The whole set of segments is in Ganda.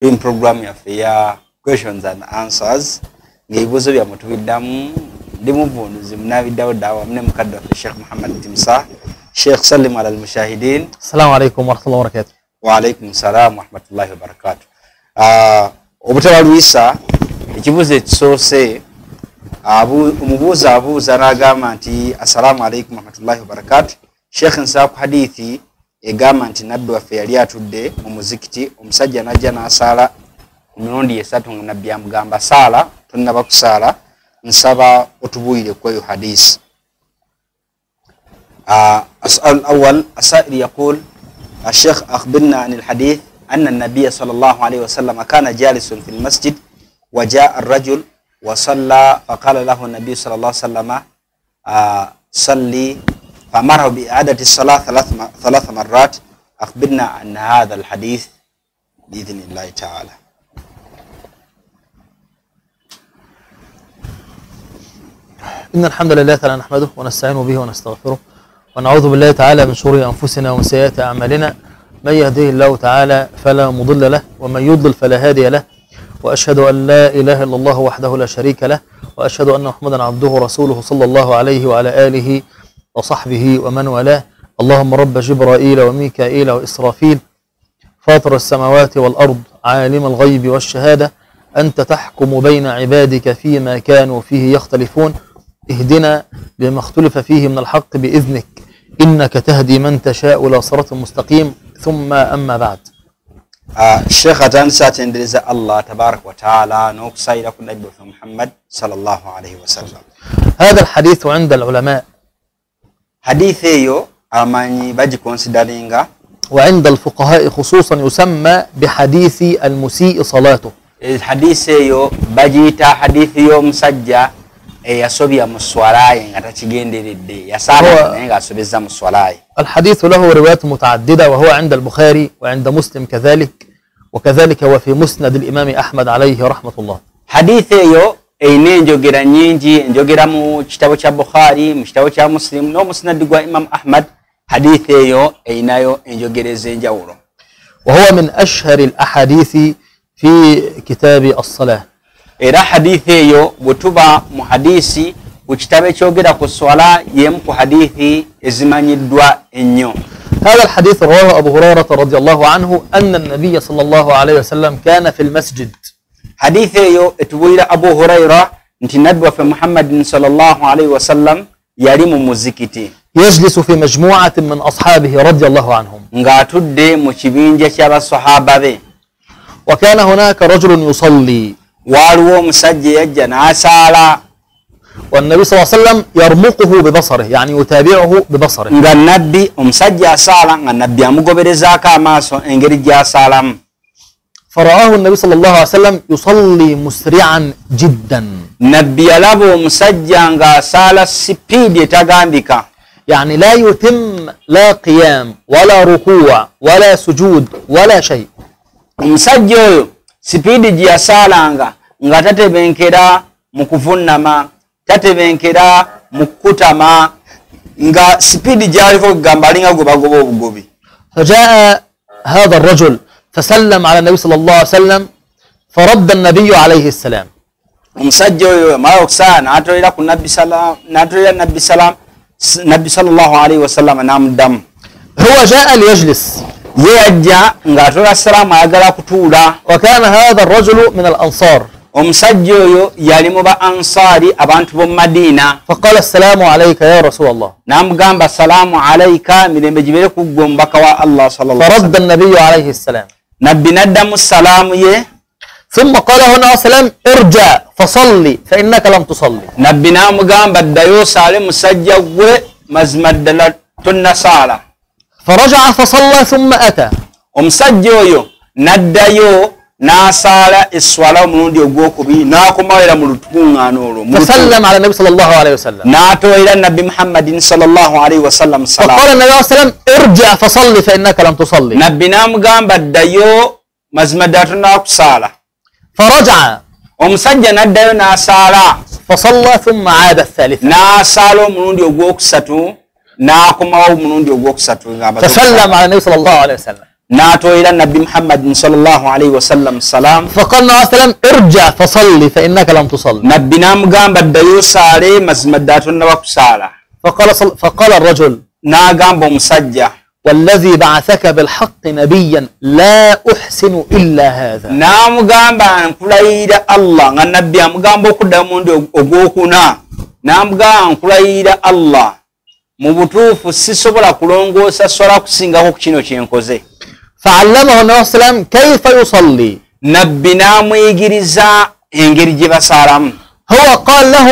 in program ya questions and answers ngeibuzo bya mutubidamu ndi muvunduzi munabiddawo dawa mne mukadde wa Sheikh Muhammad Timsah. Sheikh sallim ala al-mushahidin. Assalamu alaykum wa rahmatullahi wa barakatuh. Wa alaykum salam wa rahmatullahi wa barakatuh. Obutawaluisa ekibuzo ekisose umubuuza abuuza n'agamba nti assalamu alaykum wa rahmatullahi wa barakatuh. Sheikh nsaba hadithi egamba nti nabbi waffe yali atudde mu muzikiti omusajja najja n'asaala emirundi esatu nga nabbi amugamba saala tonnaba kusaala nsaba otubuulire kweyo hadisi. السؤال الأول السائل يقول الشيخ أخبرنا عن الحديث أن النبي صلى الله عليه وسلم كان جالس في المسجد وجاء الرجل وصلى فقال له النبي صلى الله عليه وسلم صلي فأمره بإعادة الصلاة ثلاث مرات. أخبرنا عن هذا الحديث بإذن الله تعالى. إن الحمد لله تعالى نحمده ونستعين به ونستغفره ونعوذ بالله تعالى من شرور أنفسنا ومن سيئات أعمالنا. من يهديه الله تعالى فلا مضل له ومن يضلل فلا هادي له، وأشهد أن لا إله إلا الله وحده لا شريك له، وأشهد أن محمدا عبده ورسوله صلى الله عليه وعلى آله وصحبه ومن والاه. اللهم رب جبرائيل وميكائيل وإسرافيل فاطر السماوات والأرض عالم الغيب والشهادة أنت تحكم بين عبادك فيما كانوا فيه يختلفون اهدنا لما اختلف فيه من الحق بإذنك إنك تهدي من تشاء إلى صراط مستقيم. ثم أما بعد. الشيخ أتنسى تندرز الله تبارك وتعالى نوكسي لكم نبي محمد صلى الله عليه وسلم. هذا الحديث عند العلماء حديثيو أماني باجي كونسيدرينغا وعند الفقهاء خصوصا يسمى بحديث المسيء صلاته. الحديثيو باجيتا حديثيو مسجى yasobya muswalaye ngata kigenderedde yasala nga asobeza muswalaye. الحديث له روايات متعددة وهو عند البخاري وعند مسلم وكذلك هو في مسند الإمام أحمد عليه رحمة الله. حديث ايو eine njogera nyingi njogera mu kitabo kya Bukhari mu kitabo kya Muslim no musnad gwa Imam Ahmad. Hadith eyo einayo enjogereze njawulo. وهو من أشهر الأحاديث في كتاب الصلاة. Era hadithi eyo butuba mu hadisi ukitabe kyogera ku swala yemu ku hadithi ezimanyiddwa ennyo. هذا الحديث رواه أبو هريرة رضي الله عنه أن النبي صلى الله عليه وسلم كان في المسجد. حديث eyo etubulira Abu Huraira nti nabbi waffe Muhammad sallallahu alayhi wasallam yali mu muzikiti يجلس في مجموعة من أصحابه رضي الله عنهم ng'atudde mu kibinja ky'abasahaba be. وكان هناك رجل يصلي waliwo omusajja yajja n'asaala والنبي صلى الله عليه وسلم يرمقه ببصره يعني يتابعه ببصره. nga nabbi omusajja asaala nga nabbi amugoberezaako amaaso engeri gy'asaalamu. فرآه النبي صلى الله عليه وسلم يصلي مسرعا جدا. nabbi yalaba omusajja ng'asaala sipiidi etagambika. يعني لا يتم لا قيام ولا ركوع ولا سجود ولا شيء. omusajja oyo sipiidi gy'asaalanga nga tatebenkera mu kuvunnama tatebenkera mu kukutama nga sipiidi gy'aliko kugamba alinga gwe bagoba obugobi. فجاء هذا الرجل فسلم على النبي صلى الله عليه وسلم فرد النبي عليه السلام. omusajja oyo amala okusaala n'atolera ku nabbi sallallahu alayhi wasallam n'amuddamu. هو جاء ليجلس ye yajja ng'atola salaamu ayagala kutuula. وكان هذا الرجل من الأنصار. omusajja oyo yali mu ba ansaari abantu b'omu Madiina. فقال السلام عليك يا رسول الله. n'amugamba salaamu alayka mirembe gibeere ku ggwe omubaka wa Allah sallallahu alayhi wasallam. فرد النبي عليه السلام. nabbi n'addamu salaamu ye. ثم قال هنا سلام ارجع فصلي فإنك لم تصلي. nabbi n'amugamba ddayo osaale musajja gwe mazima ddala tonnasaala. فرجع فصلى ثم أتى. omusajja oyo n'addayo n'asaala esswala omulundi ogwokubiri n'akomawo era mu lutukuŋŋaano olwo. فسلم على النبي صلى الله عليه وسلم. n'atooera nabbi Muhammadin sallallahu alayhi wasallam salaamu. فقال النبي عليه السلام ارجع فصلي فإنك لم تصلي. nabbi n'amugamba ddayo mazima ddala tonnakusaala. فرجع omusajja n'addayo n'asaala. فصلى ثم عاد الثالث. n'asaala omulundi ogwokusatu n'akomawo omulundi ogwokusatu. فسلم على النبي صلى الله عليه وسلم. ناتو إلى النبي محمد صلى الله عليه وسلم السلام. فقال النبي عليه السلام ارجع فصلي فإنك لم تصلي. نبي نام قام بديو سالي مزمدات النبك سالة. فقال الرجل نا قام بمسجع والذي بعثك بالحق نبيا لا أحسن إلا هذا. نام قام بان كلايد الله النبي نام قام بكدا من أبوكنا نام قام كلايد الله مبتوف سيسوبلا كلونغو سسولا كسينغا كشينو تشينكوزي. فعلمه النبي صلى الله عليه وسلم كيف يصلي. نبي نام يجرزا ينجرجي بسالم. هو قال له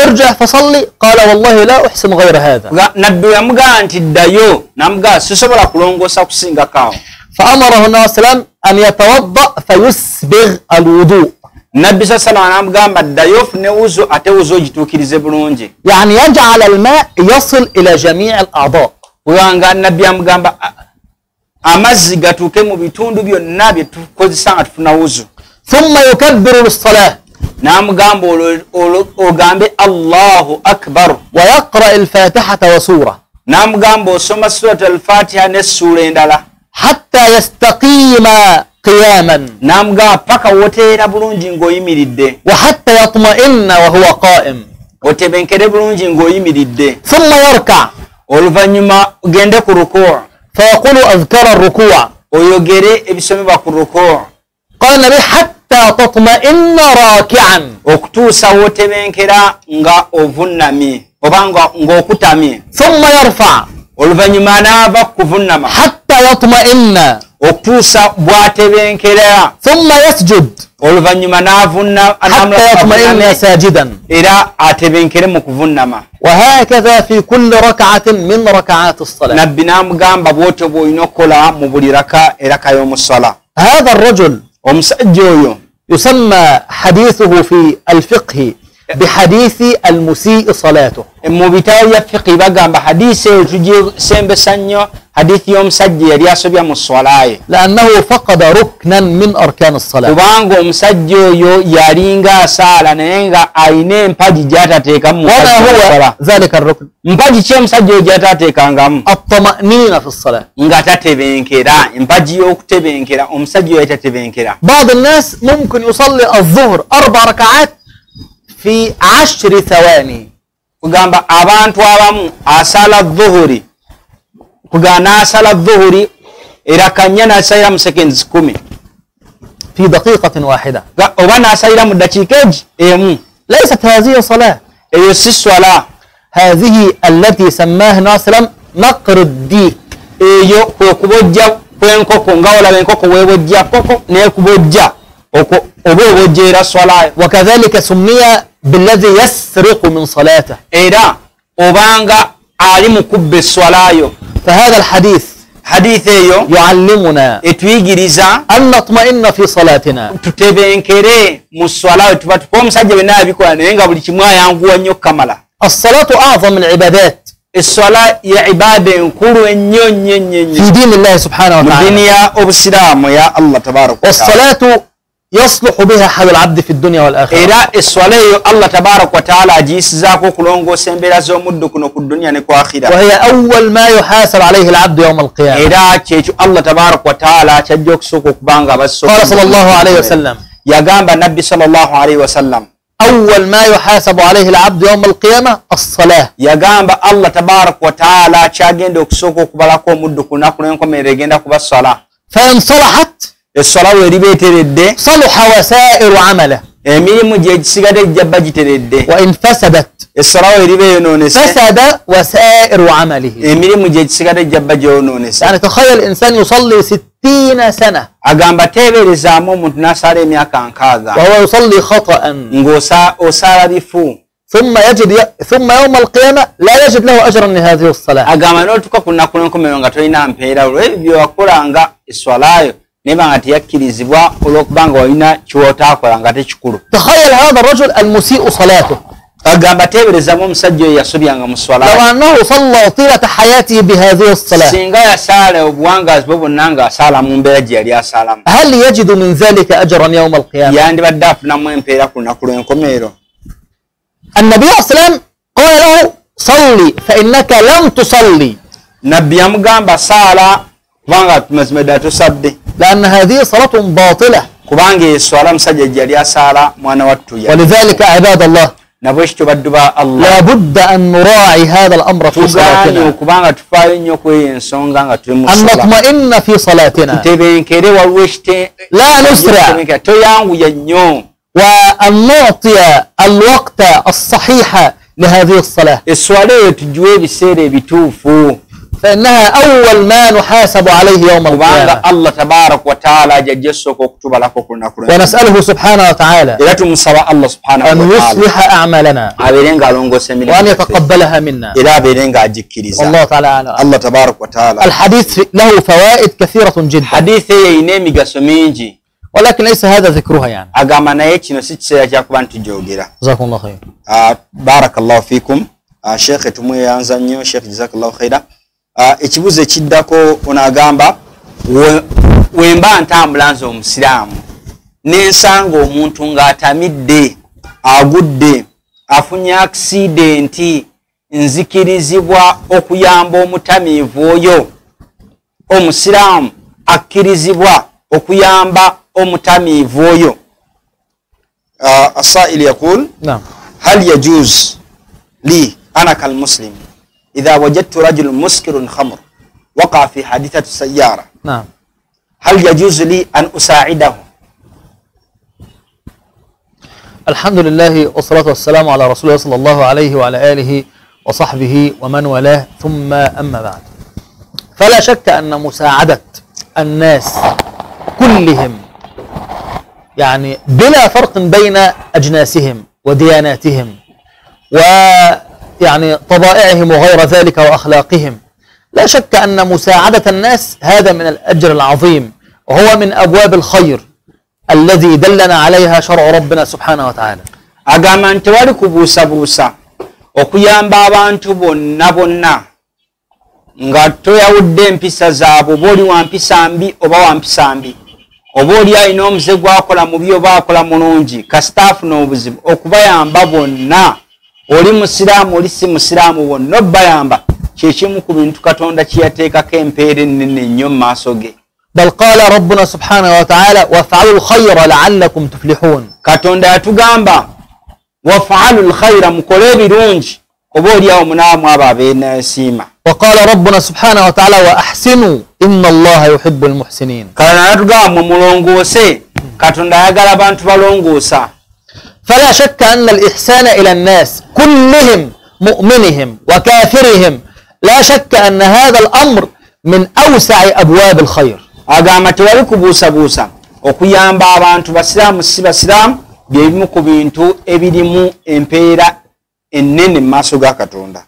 ارجع فصلي قال والله لا أحسن غير هذا. نبي نامغا أنت دايو نامغا سيسوبلا كلونغو سكسينغا كاو. فأمره النبي صلى الله عليه وسلم أن يتوضأ فيسبغ الوضوء. نبي صلى الله عليه وسلم نامغا دايو فنوزو أتوزو جتوكيرزي بلونجي. يعني يجعل الماء يصل إلى جميع الأعضاء. ويانغا نبي نامغا amazzi gatuke mu bitundu byonna bye tukozesa nga tufuna wuzu. Thumma yukabbiru lis-salah. Namugamba ogambe Allahu akbar. Wa yaqra al-fatihata wa sura. Namugamba osoma surat al-Fatiha ne sura endala. Hatta yastaqima qiyaman. Namugamba paka woteera bulungi ng'oyimiridde. Wa hatta yatma'inna wa huwa qa'im. Otebenkere bulungi ng'oyimiridde. Thumma yarka. Oluvannyuma ugende ku ruku'. فيقول أذكار الركوع ويجري بسبب الركوع. قال النبي حتى تطمئن راكعا. وكتوسا وتبنكرا nga ovunami obanga ngokutami. ثم يرفع. oluvannyuma naava kuvunama. حتى يطمئن. okutuusa bw'atebenkera. ثم يسجد. oluvannyuma n'avunna حتى يطمئن ساجدا. era atebenkere mu kuvunama. وهكذا في كل ركعة من ركعات الصلاة. nabbi n'amugamba bw'otyo bw'olina okukola mu buli eraka y'omu ssala. هذا الرجل omusajja oyo يسمى حديثه في الفقه بحديث المسيء صلاته. mu bitabo bya fiqhi bagamba hadiisi eyo tugisembesa nnyo hadiisi y'omusajja yali asobya mu swalaye. لأنه فقد ركنا من أركان الصلاة. kubanga omusajja oyo yalinga asaala naye nga ayina empagi gy'atateekamu. وما هو ذلك الركن؟ mpagi ki omusajja oyo gy'ataateekangamu? الطمأنينة في الصلاة. nga tatebenkera. empagi y'okutebenkera omusajja oyo tatebenkera. بعض الناس ممكن يصلي الظهر 4 ركعات في 10 ثواني. kugamba abantu abamu asala dhuhuri kugana asala dhuhuri era kanya nasalira mu seconds 10 في دقيقة واحدة. oba nasalira mu dakiika emu. ليست هذه صلاة. eyo si swala. هذه التي سماها النبي صلى الله عليه وسلم نقر الديك. eyo kwe kubojja kw'enkoko nga olaba enkoko weebojja koko n'ekubojja oba obojjeera swala. وكذلك سمي بالذي يسرق من صلاته. era obanga ali mu kubba esswalayo. فهذا الحديث حديث eyo يعلمنا etuyigiriza أن نطمئن في صلاتنا. tutebenkere mu swala tuba tuko omusajja bena abikola naye nga buli kimu ayanguwa nnyo kamala. الصلاة أعظم العبادات esswala ya ibada enkulu ennyo nnyo nnyo في دين الله سبحانه mu وتعالى. dini ya obusiraamu ya Allah tabaraka wa ta'ala. والصلاة يصلح بها حال العبد في الدنيا والآخرة. era esswala eyo Allah tabaraka wa ta'ala agiyisizaako okulongoosa embeera z'omuddu kuno ku dunya ne ku akhira. وهي أول ما يحاسب عليه العبد يوم القيامة. era kyekyo Allah tabaraka wa ta'ala kyajja okusooka okubanga abasooka. قال صلى الله عليه وسلم yagamba nabbi sallallahu alayhi wa sallam أول ما يحاسب عليه العبد يوم القيامة الصلاة. yagamba Allah tabaraka wa ta'ala kyagenda okusooka okubalako omuddu ku lunaku lw'enkomerero egenda kuba ssala. فإن صلحت esswala weriba eteredde صلح وسائر عمله. emirimu gye gisigadde gijjabba giteredde. وإن فسدت esswala weriba eyonoonese فسد وسائر عمله. emirimu gye gisigadde gijjabba gyonoonese. يعني تخيل الإنسان يصلي 60 سنة agamba teeberezaamu omuntu n'asala emyaka 60 وهو يصلي خطأ ng'osaala bifu. ثم يوم القيامة لا يجد له أجرا لهذه الصلاة. agamba n'otuuka ku lunaku lw'enkomerero nga tolina mpeera olw'ebyo bye wakolanga esswalayo neba nga teyakkirizibwa olw'okuba nga walina ky'otaakola nga tekikulu. تخيل هذا الرجل المسيء صلاته agamba teeberezaamu omusajja oyo yasobyanga mu لو swalayo أنه صلى طيلة حياته بهذه الصلاة singa yasaala obuwangazi bwe bwonna ng'asaala mu mbeera gye yali asaalamu هل يجد من ذلك أجرا يوم القيامة؟ yandibadde afunamu empeera ku lunaku lw'enkomerero. النبي صلى الله عليه وسلم قال له صلي فإنك لم تصلي. nabbi yamugamba saala kubanga mazima ddala tosadde لأن هذه صلاة باطلة. kubanga eswala musajja ejjali asaala mwana wattu ya ولذلك عباد الله nabwekityo baddu ba Allah لا بد أن نراعي هذا الأمر في tugaanye صلاتنا، okubanga tufaayo nnyo ku eyo ensonga nga tuli mu أن sala نطمئن في صلاتنا tutebenkere waliwo لا نسرع، toyanguya nnyo وأن نعطي الوقت الصحيح لهذه الصلاة، eswala eyo tugiwe ebiseera ebituufu فإنها أول ما نحاسب عليه يوم kubanga القيامة. Allah tabaaraka wa taala jajja esooka okutubalako ku lunaku lwe ونسأله سبحانه وتعالى era tumusaba Allah subhanahu أن wa taala يصلح أعمالنا abeere ng'alongoosa وأن emirimu يتقبلها منا. era abeere ng'agikkiriza والله تعالى أعلم. Allah tabaaraka wa taala الحديث له فوائد كثيرة جدا، hadithi eyo erina emigaso mingi ولكن ليس هذا ذكرها يعني. agamba naye kino si kiseera kyakuba ntujogera جزاكم الله خير. barakallahu fikum sheekhe tumweyanza nnyo sheekhe jazakallahu khaira ekibuzo ekiddako onaagamba wemba ntambula nze omusiraamu nensanga omuntu ng'atamidde agudde afunye akisidenti nzikirizibwa okuyamba omutamiivu oyo omusiraamu akkirizibwa okuyamba omutamiivu oyo asaili yaqul نعم. هل يجوز لي أنا كالمسلم إذا وجدت رجل مسكر خمر وقع في حادثة السيارة نعم. هل يجوز لي أن أساعده؟ الحمد لله والصلاة والسلام على رسول الله صلى الله عليه وعلى آله وصحبه ومن والاه، ثم أما بعد، فلا شك أن مساعدة الناس كلهم يعني بلا فرق بين أجناسهم ودياناتهم ويعني طبائعهم وغير ذلك وأخلاقهم، لا شك أن مساعدة الناس هذا من الأجر العظيم، وهو من أبواب الخير الذي دلنا عليها شرع ربنا سبحانه وتعالى. agamba nti tewali kubuusabuusa okuyamba abantu bonna bonna nga toyawudde empisa zaabwe, oba oli wa mpisa mbi oba wa mpisa mbi, oba oli alina omuze gwakola mubi oba akola mulungi, kasita afuna obuzibu, okubayamba bonna, oli musiraamu oli si musiraamu, bonna obayamba kyekimu ku bintu Katonda kyeyateekako empeera ennene nnyo mu maaso ge. بل قال ربنا سبحانه وتعالى وافعلوا الخير لعلكم تفلحون. Katonda yatugamba wafaalu lkhaira, mukole ebirungi oba oli awo munaamu abo abeenasiima. وقال ربنا سبحانه وتعالى وأحسنوا إن الله يحب المحسنين. Katonda yatugamba mulongoose, Katonda ayagala abantu balongoosa. فلا شك أن الإحسان إلى الناس كلهم مؤمنهم وكافرهم لا شك أن هذا الأمر من أوسع أبواب الخير. Agamba tewali kubuusabuusa, okuyamba abantu basiraamu si basiraamu bye bimu ku bintu ebirimu empeera ennene mu maaso ga Katonda.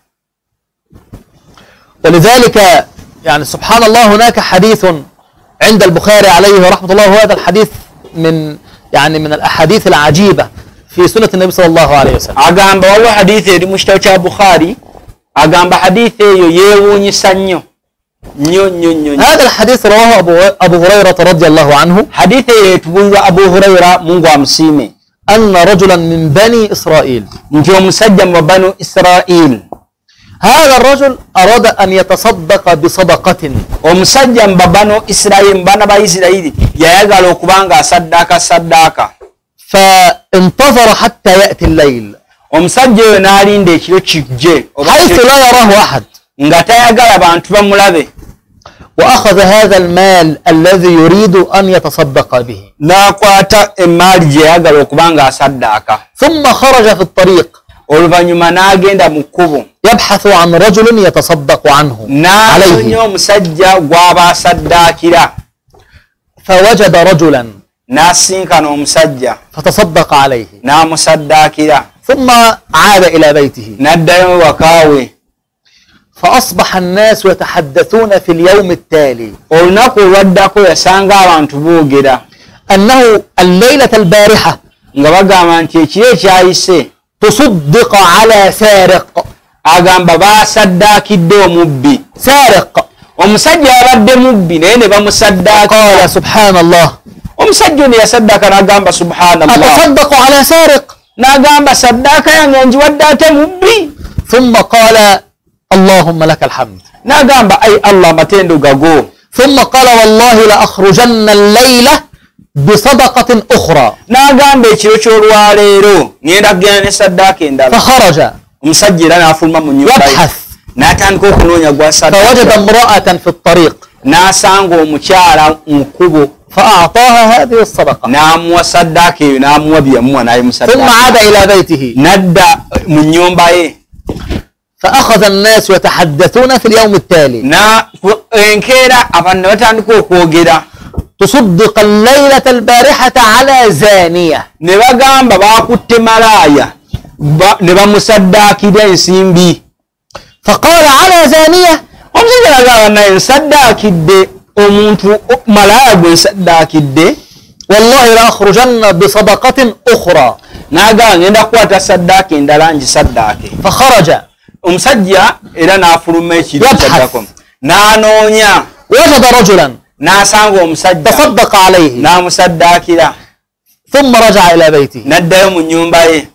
ولذلك يعني سبحان الله هناك حديث عند البخاري عليه رحمة الله، وهذا الحديث من الأحاديث العجيبة في سنة النبي صلى الله عليه وسلم. Agamba waliwo hadithi eri mu kitabo kya Bukhari, agamba hadithi eyo yeewuunyisa nnyo nnyo nnyo nnyo. هذا الحديث رواه أبو هريرة رضي الله عنه. Hadithi eyo etubulirwa Abu Huraira, Mungu amusiime, أن رجلا من بني إسرائيل، nti omusajja mu banu Israel, هذا الرجل أراد أن يتصدق بصدقة، omusajja mu banu Israel, mu baana ba Isirayiri yayagala okubanga asaddaaka saddaaka. فانتظر حتى يأتي الليل Omusajja oyo n'alinda ekiro kijje حيث لا يراه أحد، nga tayagala abantu bamulabe, وأخذ هذا المال الذي يريد أن يتصدق به، n'akwata emaali gye yayagala okubanga asaddaaka. ثم خرج في الطريق Oluvannyuma n'agenda mu kkubo يبحث عن رجل يتصدق عنه n'anoonya عليه، omusajja gw'aba asaddaakira, فوجد رجلا n'asinkana omusajja فتصدق عليه، n'amusaddaakira, ثم عاد إلى بيته. n'addayo wakaawe. فأصبح الناس يتحدثون في اليوم التالي Olunaku olwaddako yasanga abantu boogera أنه الليلة البارحة nga bagamba nti ekiro ekyayise تصدق على سارق. agamba baasaddaakidde omubbi. سارق. Omusajja yabadde mubbi naye ne bamusaddaaka. قال سبحان الله Omusajja ono yasaddaaka n'agamba subhanallah, أتصدق على سارق؟ n'agamba saddaaka yange ngiwadde ate mubbi. ثم قال اللهم لك الحمد. N'agamba ai Allah amatendo gago. ثم قال والله لأخرجن الليلة بصدقة أخرى n'agamba ekiro ky'olwaleero ngenda kugenda ne saddaaka endala. فخرج Omusajja era n'afuluma mu nnyumba ye يبحث n'atandika okunoonya gwa saddaaka. فوجد امرأة في الطريق N'asanga omukyala mu kkubo فأعطاها هذه الصدقة n'amuwa saddaaka eyo n'amuwa bye yamuwa n'ayimu ثم saddaaka. عاد إلى بيته N'adda mu nnyumba ye فأخذ الناس يتحدثون في اليوم التالي enkeera abantu ne batandika okwogera تصدق الليلة البارحة على زانية ne bagamba baakutte malaaya ne bamusaddaakira ensimbi. فقال على زانية Omusajja n'agamba naye nsaddaakidde omuntu malaaya gwe nsaddaakidde. والله لأخرجن بصدقة أخرى N'agamba ngenda kukwata saddaaka endala ngisaddaake. فخرج Omusajja era n'afuluma ekiro kyaddako n'anoonya وجد رجلا n'asanga omusajja تصدق عليه n'amusaddaakira ثم رجع إلى بيته n'addayo mu nnyumba ye.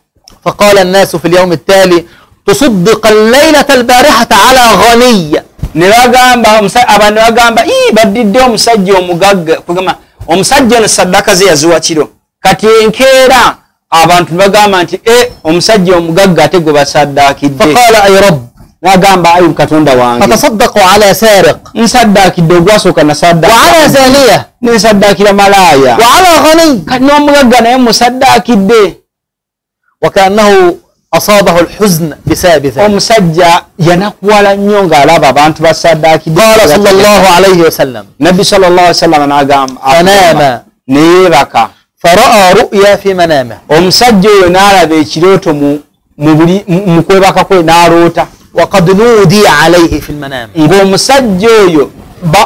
فقال الناس في اليوم التالي تصدق الليلة البارحة على غني Ne bagamba abantu bagamba baddidde omusajja omugagga kugamba omusajja ono saddaaka ze yaziwa kiro. Kati enkeera abantu bagamba nti omusajja omugagga ate gwe basaddaakidde. فقال أي رب N'agamba ayi Katonda wange فتصدقوا على سارق nsaddaakidde ogwasooka nasaddaaka وعلى زانية nensaddaakira malaaya وعلى غني kati n'omugagga naye musaddaakidde. وكأنه أصابه الحزن بسبب ذلك. Omusajja yanakuwala nnyo ng'alaba abantu basaddaakidde. قال صلى الله عليه وسلم Nabbi sallallahu alayhi wa sallam n'agamba فنام ne yeebaka. فرأى رؤيا في منامه Omusajja oyo n'alaba ekirooto mu kwebaka kwe n'aloota وقد نودي عليه في المنام ng'omusajja oyo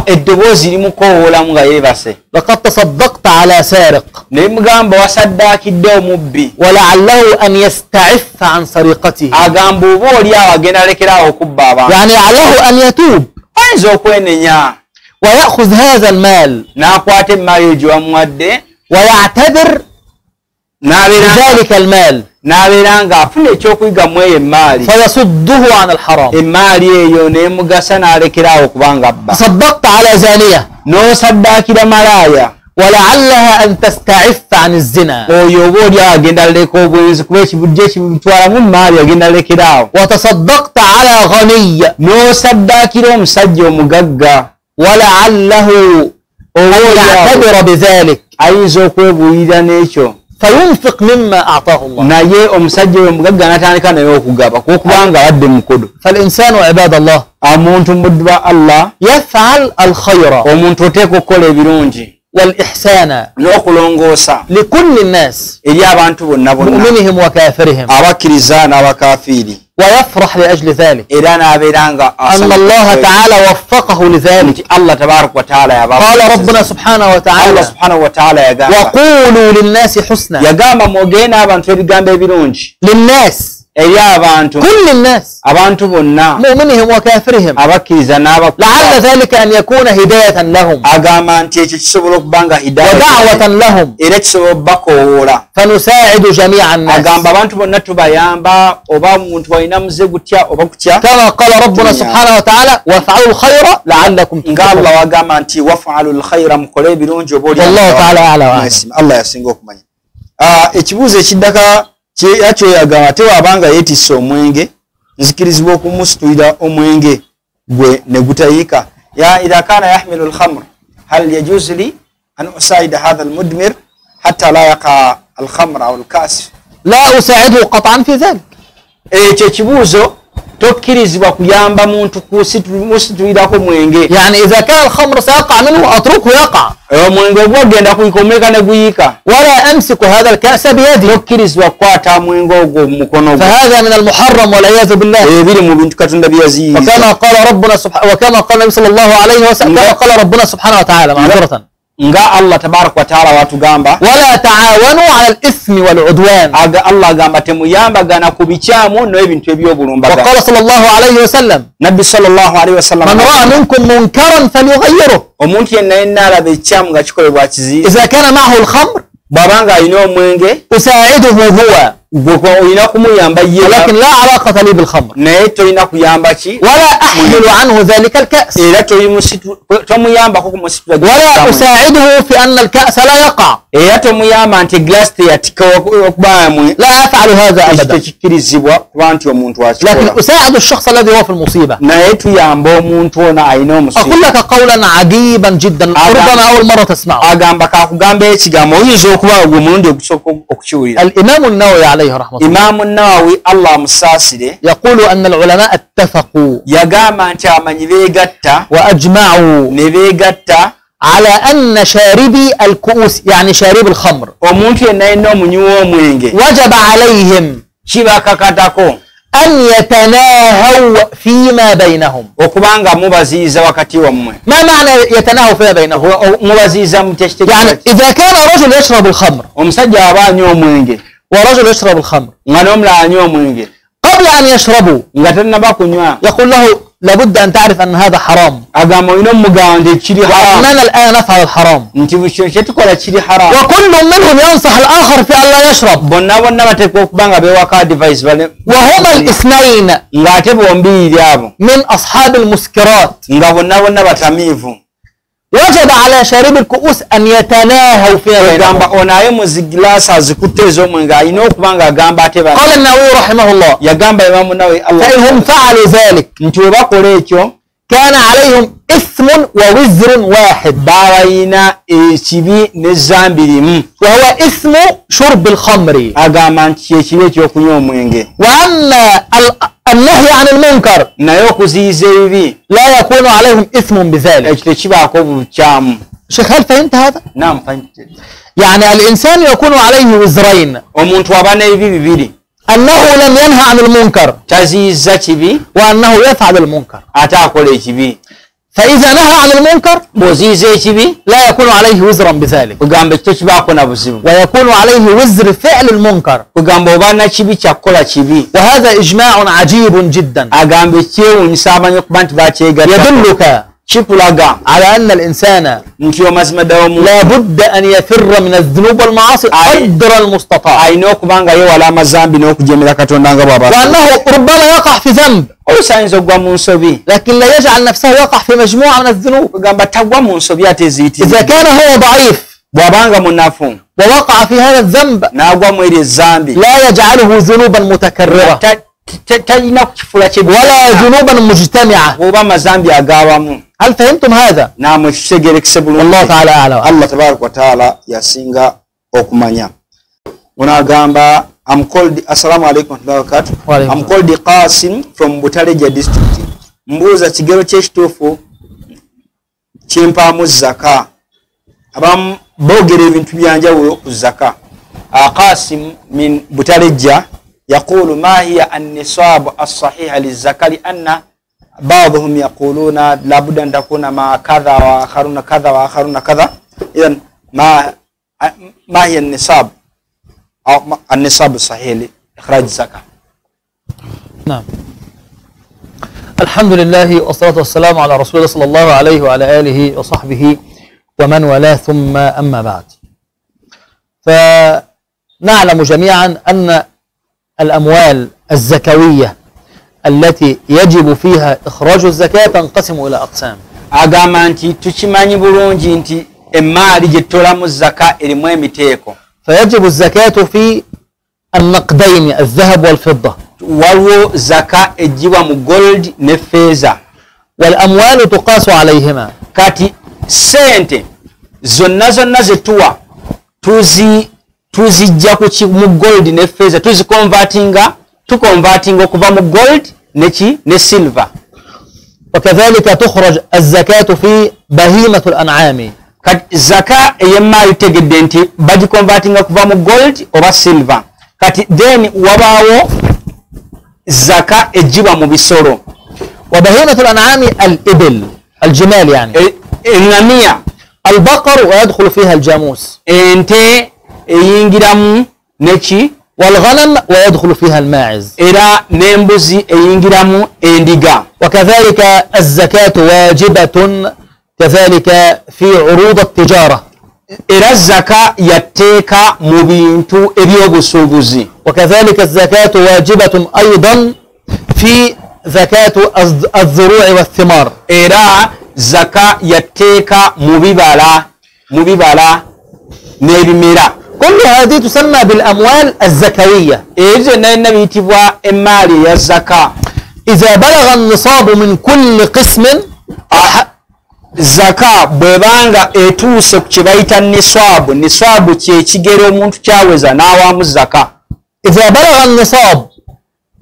eddoboozi limukowoolamu nga yeebase. لقد تصدقت على سارق Ne mugamba wasaddaakidde omubbi. ولعله أن يستعف عن سرقته Agamba oba oli awo agenda alekeraawo okubba abantu. يعني عليه أن يتوب Ayinza okwenenya ويأخذ هذا المال n'akwata emmali eyo gye wamuwadde ويعتبر بذلك المال n'abeera ng'afuna ekyokuyiga mu eyo emmaali. فيصده عن الحرام. Emmaali eyo n'emugasa n'alekeraawo kubanga abba. تصدقت على زانية N'osaddaakira malaaya. ولعلها أن تستعف عن الزنا. Oyo oba oli awo agenda aleka obwenzi kuba ekibujja ekibitwalamu emmaali agenda alekeraawo. وتصدقت على غني N'osaddaakira omusajja omugagga. ولعله أن يعتبر بذلك Ayinza okwebuulira n'ekyo. فينفق مما أعطاه الله. Naye omusajja oyo omugagga n'atandika naye okugaba okubanga abadde mukodo. فالإنسان عباد الله Omuntu muddu ba Allah يفعل الخير omuntu oteeka okukola ebirungi والإحسان n'okulongoosa لكل الناس eri abantu bonna bonna مؤمنهم وكافرهم abakkiriza n'abakafiiri. ويفرح لأجل ذلك Era n'abeera nga أن الله تعالى وفقه لذلك. nti Allah tabaaraka wa taala yaba. قال ربنا سبحانه Allah وتعالى subhanahu wa taala yagamba وقولوا للناس حسنا. yagamba mwogere n'abantu ebigambo ebirungi للناس eri abantu كل الناس abantu bonna مؤمنهم وكافرهم abakkiriza لعل ذلك أن يكون هداية لهم agamba nti ekyo kisobola okuba nga hidaya ودعوة لهم era kisobola okubakoowoola. فنساعد جميع الناس agamba abantu bonna tubayamba oba omuntu walina muze gutya oba kutya كما قال ربنا سبحانه وتعالى وافعلوا الخير لعلكم nga تفلحون. Allah wagamba nti wafalu lkhaira mukole ebirungi oba oli والله تعالى أعلى وأعلم. Allah yasinga okumanya. Ekibuuzo ekiddaka kyeyagamba ate wabanga yeetisse omwenge nzikirizibwa okumusitulira omwenge gwe ne gutayiika. idha kana yahmilu lkhamr hal yajuzu li an usaida hatha almudmir hatta la yaqa alkhamr aw alkas. لا أساعده قطعا في ذلك. Ekyo ekibuuzo tokkirizibwa kuyamba muntu kumusitulirako mwenge. يعني إذا كان الخمر سيقع منه أتركه يقع Omwenge ogwogenda kuyikomeka ne guyiika. ولا أمسك هذا الكأس بيدي. Tokkirizibwa kukwata mwenge ogwo mu mukono gwo. فهذا من المحرم والعياذ بالله. Ebiri mu bintu Katonda bye yaziyiza. وكما قال ربنا سبحانه وكما قال النبي صلى الله عليه وسلم كما قال ربنا سبحانه وتعالى معذرة nga Allah tabaaraka wa taala watugamba ولا تعاونوا على الإثم والعدوان. Allah agamba temuyambagana ku bikyamu n'ebintu eby'obulumbaga. وقال صلى الله عليه وسلم Nabbi sallallahu alayhi wa sallam من رأى منكم منكرا فليغيره. omuntu yenna yenna alaba ekyamu nga kikolebwa kiziyiza إذا كان معه الخمر bw'abanga alina omwenge أساعده هو olina kumuyamba ye ولكن لا علاقة لي بالخمر naye tolina kuyamba ki ولا أحمل عنه ذلك الكأس era tomuyambako kumusitula ولا أساعده في أن الكأس لا يقع era tomuyamba nti glass teyatika okubamwe لا أفعل هذا أبدا tekikkirizibwa kuba nti omuntu لكن akikola أساعد الشخص الذي هو في المصيبة naye tuyamba omuntu ono alina أقول omusiba لك قولا عجيبا جدا ربما أول مرة تسمعه agamba kakugamba ekigambo oyinza okuba ogwo omulundi ogusooka okukiwulira الإمام النووي عليه رحمة الله imaamu nawawi allah amusaasire يقول أن العلماء اتفقوا yagamba nti amanyi beegatta وأجمعوا ne beegatta على أن شاربي الكؤوس يعني شارب الخمر omuntu yenna yenna omunywi w'omwenge وجب عليهم kibakakatako أن يتناهوا فيما بينهم. okubanga mubaziyiza wakati wammwe. ما معنى يتناهوا فيما بينهم؟ mubaziyiza muteshite يعني إذا كان رجل يشرب الخمر omusajja aba anywa omwenge ورجل يشرب الخمر nga n'omulala anywa omwenge قبل أن يشربوا nga tannaba kunywa يقول له لابد أن تعرف أن هذا حرام agamba olina omuganda ekiri haram وأننا الآن نفعل الحرام nti bukyo kyetukola kiri haram وكل منهم ينصح الآخر في أن لا يشرب bonna bonna bateekwa okuba nga beewaka advice وهما الاثنين ng'ate bombiiri abo من أصحاب المسكرات nga bonna bonna batamiivu وجب على شارب الكؤوس أن يتناهوا فيما بينهم. gamba onaye mu ziglaasi azikutte ez'omwenge alina okuba ng'agamba ate bano قال النووي رحمه الله yagamba Imaamu Nawawi فإنهم فعلوا ذلك nti bwe bakola ekyo كان عليهم إثم ووزر واحد baabayina ekibi n'ezzambi limu وهو إثم شرب الخمر agamba nti kyekibi ekyokunywa omwenge وأما النهي عن المنكر naye okuziyiza ebibi لا يكون عليهم إثم بذلك. ekyo tekibaako bukyamu. شيخ هل فهمت هذا؟ يعني الإنسان يكون عليه وزرين omuntu aba n'ebibi bibiri أنه لم ينهى عن المنكر taziyiza kibi وأنه يفعل المنكر. ate akola ekibi. فإذا نهى عن المنكر bw'oziyiza ekibi لا يكون عليه وزرا بذلك kugamba ekyo kibaako na buzibu ويكون عليه وزر فعل المنكر. kugamba oba na kibi kyakukola kibi. وهذا إجماع عجيب جدا agamba ekyewuunyisa amanyi okuba nti bakyegatta يدلك kikulaga على أن الإنسان nti omazima ddala omuntu لا بد أن يفر من الذنوب والمعاصي قدر المستطاع alina okuba nga yeewala amazambi n'okujemera Katonda nga bw'aba وأنه ربما يقع في ذنب oluusi ayinza okugwa mu nsobi لكن لا يجعل نفسه يقع في مجموعة من الذنوب. kugamba tagwa mu nsobi ate إذا eziyitiriza كان هو ضعيف bw'abanga munafu ووقع في هذا الذنب n'agwa mu eryo ezzambi لا يجعله ذنوبا متكررة talina kukifuula kye ولا ذنوبا مجتمعة. oba amazambi agaawamu. هل فهمتم هذا؟ namwe kitegerekese bulungi. والله تعالى أعلم. Allah tabaraka wa taala yasinga okumanya. Unagamba I'm called assalamu alaikum wa barakatuh. I'm called Qasim from Butaleja district. Mbuuza kigero ky'ekituufu kyempaamu zaka. Abamu boogera ebintu byanjawulo ku zaka. Qasim min Butaleja يقول ما هي النصاب الصحيح للزكاة لأن بعضهم يقولون لابد أن تكون مع كذا وآخرون كذا وآخرون كذا. إذن ما هي النصاب أو النصاب الصحيح لإخراج الزكاة؟ نعم. الحمد لله والصلاة والسلام على رسول الله صلى الله عليه وعلى آله وصحبه ومن والاه ثم أما بعد. فنعلم جميعا أن الأموال الزكوية التي يجب فيها إخراج الزكاة تنقسم إلى أقسام. agamba nti tukimanyi bulungi nti emaali gye tutolamu zaka erimu emiteeko. فيجب الزكاة في النقدين الذهب والفضة. waliwo zaka ejjibwa mu gold ne feeza. والأموال تقاس عليهما. kati sente zonna zonna ze tuwa tuzijja mu gold ne feeza tukonvatinga okuva mu gold ne silver. وكذلك تخرج الزكاة في بهيمة الأنعام. kati zaka ey'emaali tegedde nti bagikonvatinga kuva mu gold oba silver. kati then wabaawo zaka ejjibwa mu bisolo. وبهيمة الأنعام الإبل الجمال يعني. النمية. البقر ويدخل فيها الجاموس. ente eyingiramu neki. والغنم ويدخل فيها الماعز. era n'embuzi eyingiramu endiga. وكذلك الزكاة واجبة كذلك في عروض التجارة. era zaka yatteeka mu bintu ebyobusuubuzi. وكذلك الزكاة واجبة أيضا في زكاة الزروع والثمار. Era zaka yatteeka mu bibala n'ebimera. كل هذه تسمى بالأموال الزكوية. Ebyo byonna biyitibwa emmaali ya zaka. إذا بلغ النصاب من كل قسم zaka bwebanga etuuse ku kye bayita niswabu. Niswabu kyekigero omuntu kyaweza n'awaamu zaka. إذا بلغ النصاب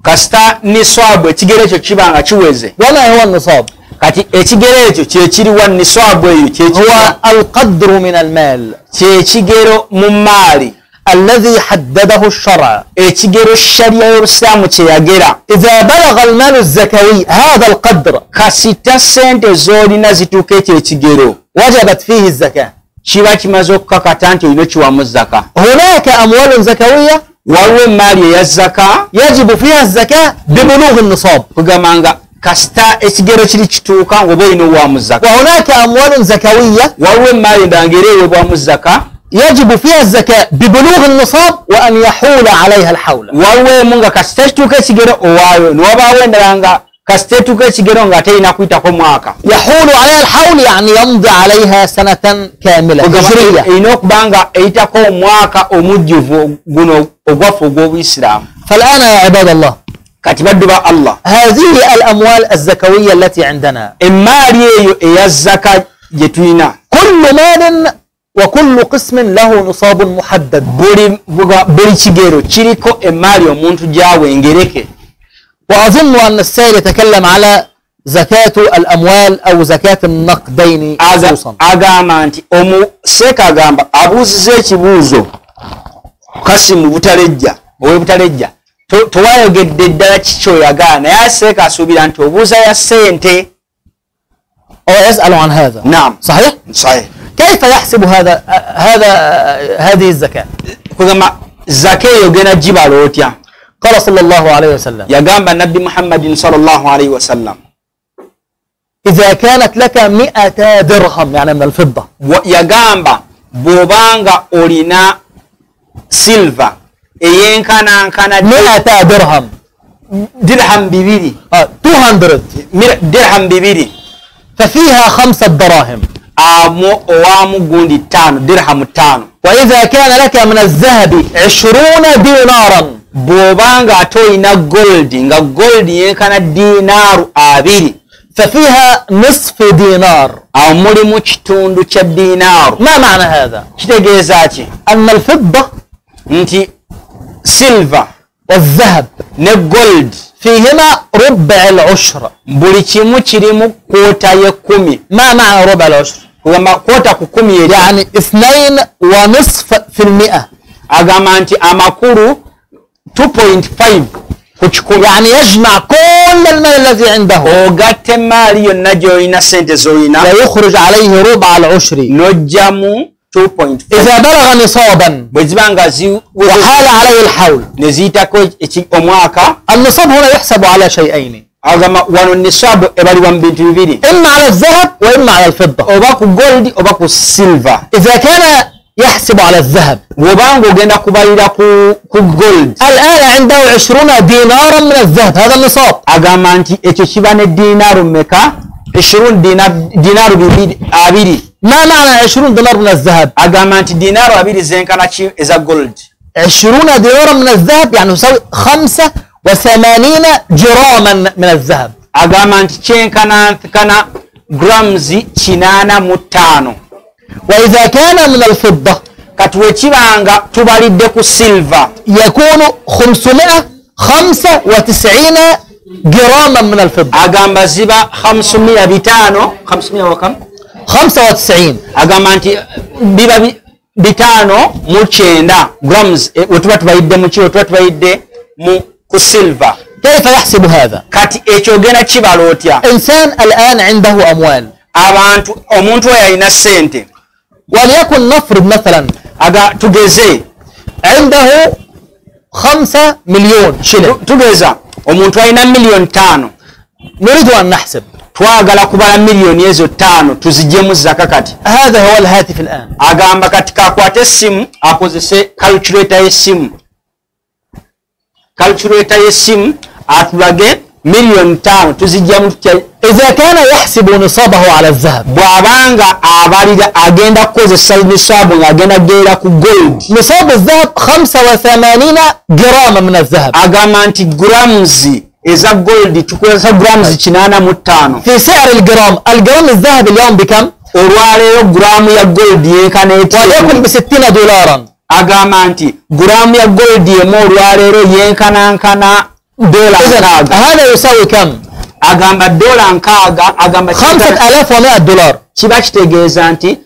kasita niswabu ekigero ekyo kibanga kiweze. وما هو النصاب؟ kati ekigero ekyo kyekiriwa niswabu eyo هو القدر من المال kyekigero mu maali الذي حدده الشرع. ekigero sharia y'obusiraamu kye yagera. إذا بلغ المال الزكوي هذا القدر kasita sente z'olina zituuka ekyo ekigero وجبت فيه الزكاة. kiba kimaze okukakata nti olina kiwamu zaka. هناك أموال زكوية waliwo emaali eya zaka يجب فيها الزكاة ببلوغ النصاب، kugamba nga kasita ekigero kiri kituuka ng'oba olina owaamu zaka. وهناك أموال زكوية waliwo emaali endala ng'era eweebwamu zaka يجب فيها الزكاة ببلوغ النصاب وأن يحول عليها الحول. waliwo emu nga kasita ekituuka ekigero owaayo newabaawo endala nga kasita etuuka ekigero nga terina kuyitako mwaka. يحول عليها الحول يعني يمضي عليها سنة كاملة هجرية. erina okuba nga eyitako omwaka omujjuvu guno ogwafu ogw'obuyisiraamu. فالآن يا عباد الله kati baddu ba Allah هذه الأموال الزكوية التي عندنا emmaali eyo eya zaka gye tulina كل مال وكل قسم له نصاب محدد. buli kigero kiriko emmaali omuntu gyawengereke. وأظن أن السائل يتكلم على زكاة الأموال أو زكاة النقدين خصوصا. agamba nti omuseeka agamba abuuziza ekibuuzo kasi mu butalejja ow'ebutalejja tewayogedde ddala kikyoyagala naye aseeka asuubira nti obuuza ya ssente. ويسأل عن هذا. نعم صحيح؟ صحيح. كيف يحسب هذه الزكاة؟ kugamba zaka eyo genda gibala otya? قال صلى الله عليه وسلم yagamba nabbi muhammadin sallallahu alaihi wasallam إذا كانت لك 100 درهم يعني من الفضة. yagamba bw'obanga olina silver eyenkanankana 100 درهم dirham 200 200 dirham 200 ففيها 5 دراهم owamu gundi 5 dirham 5. وإذا كان لك من الذهب 20 دينارا bw'obanga ate olina gold nga gold yenkana dinaaru 2 ففيها نصف دينار. awo mulimu kitundu kya dinaaru. ما معنى هذا؟ kitegeeza ki? أن الفضة nti silver والذهب ne gold فيهما ربع العشر. buli kimu kirimu kwota ye 10. ما معنى ربع العشر؟ kugamba kwota ku 10 يعني 2.5%. agamba nti amakulu 2.5 ku kikumi. يعني يجمع كل المال الذي عنده ogatta emaali yonna gy'olina sente z'olina ويخرج عليه ربع العشر n'ojjamu 2.5. إذا بلغ نصابا bwe ziba nga وحال عليه الحول. ne ziyitako omwaka. النصاب هنا يحسب على شيئين، agamba wano nisaabu ebalibwa mu bintu bibiri, إما على الذهب وإما على الفضة. oba ku gold oba ku silver. إذا كان يحسب على الذهب bw'obanga ogenda kubalira ku gold الآن عنده 20 دينارا من الذهب، هذا النصاب. agamba nti ekyo kiba ne dinaaru mmeka? 20 dinaaru 2. ما معنى 20 دينار من الذهب؟ agamba nti dinaaru 2 zenkana ki eza gold? 20 دينارا من الذهب يعني يساوي 85 جراما من الذهب. agamba nti kyenkanankana grams 85. وإذا كان من الفضة kati wekibanga tubalidde ku silver يكون 595 جراما من الفضة. agamba ziba 500 wakam 95 agamba nti biba 509 grams wetuba tubalidde mu kiro tuba tubalidde ku silver. كيف يحسب هذا؟ kati ekyo ogenda kibala otya? إنسان الآن عنده أموال، omuntu oyo alina ssente, وليكن نفرض مثلا tugeze عنده 5 مليون شلن. tugeza omuntu alina miliyoni 5. نريد أن نحسب. twagala kubala miliyoni ezo 5 tuzijjemu zaka kati. هذا هو الهاتف الآن. Agamba kati kakwate essimu akozese calculator y'essimu. Calculator y'essimu atulage miliyoni 5 tuzijjemu. إذا كان يحسب نصابه على الذهب. Bwabanga abalira agenda kukozesa nisaabu ng'agenda gera ku gold. نصاب الذهب 85 جراما من الذهب. Agamba nti grams eza gold tukozesa grams 85. في سعر الجرام الذهب اليوم بكم؟ Olwaleero gramu ya gold yenkana وليكن ب60 دولارا. Agamba nti gramu ya gold emu olwaleero yenkanankana dola 6. هذا يساوي كم؟ Agamba dola 6. Agamba 5100 دولار. kiba kitegeeza nti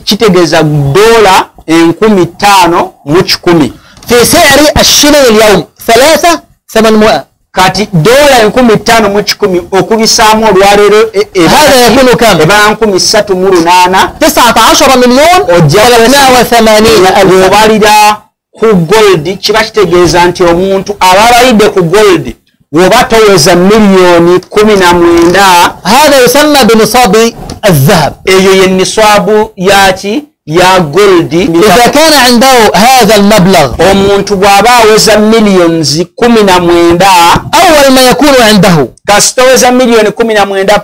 kitegeeza dola 1500 mu 10. في سعر الشلن اليوم 3800. Kati dola 1500 mu 10 okubisaamu olwaleero هذا يكون كم؟ eba 38. 19 مليون و380,000. Obalira ku gold kiba kitegeeza nti omuntu ababalidde ku gold woba toweza miliyoni 19. هذا يسمى بنصاب الذهب. eyo ye niswabu yaki ya gold. إذا كان عنده هذا المبلغ omuntu bw'aba aweza miliyoni 19 أول ما يكون عنده kasitoweza miliyoni 19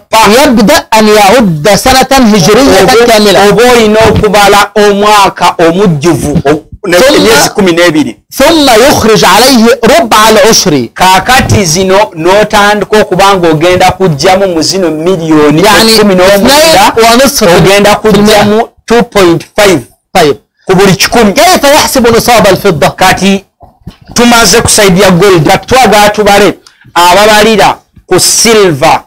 يبدأ أن يعد سنة هجرية كاملة. oba olina okubala omwaka omujjuvu emyezi 12. ثم يخرج عليه ربع العشر. Kaakati zino n'otandika okuba ng'ogenda kujjamu mu zino miliyoni يعني 2.5%. ogenda kujjamu 2.5 طيب ku buli 10. كيف يحسب نصاب الفضة؟ Kati tumaze kusaidia gold kati twagala tubale ababalira ku silver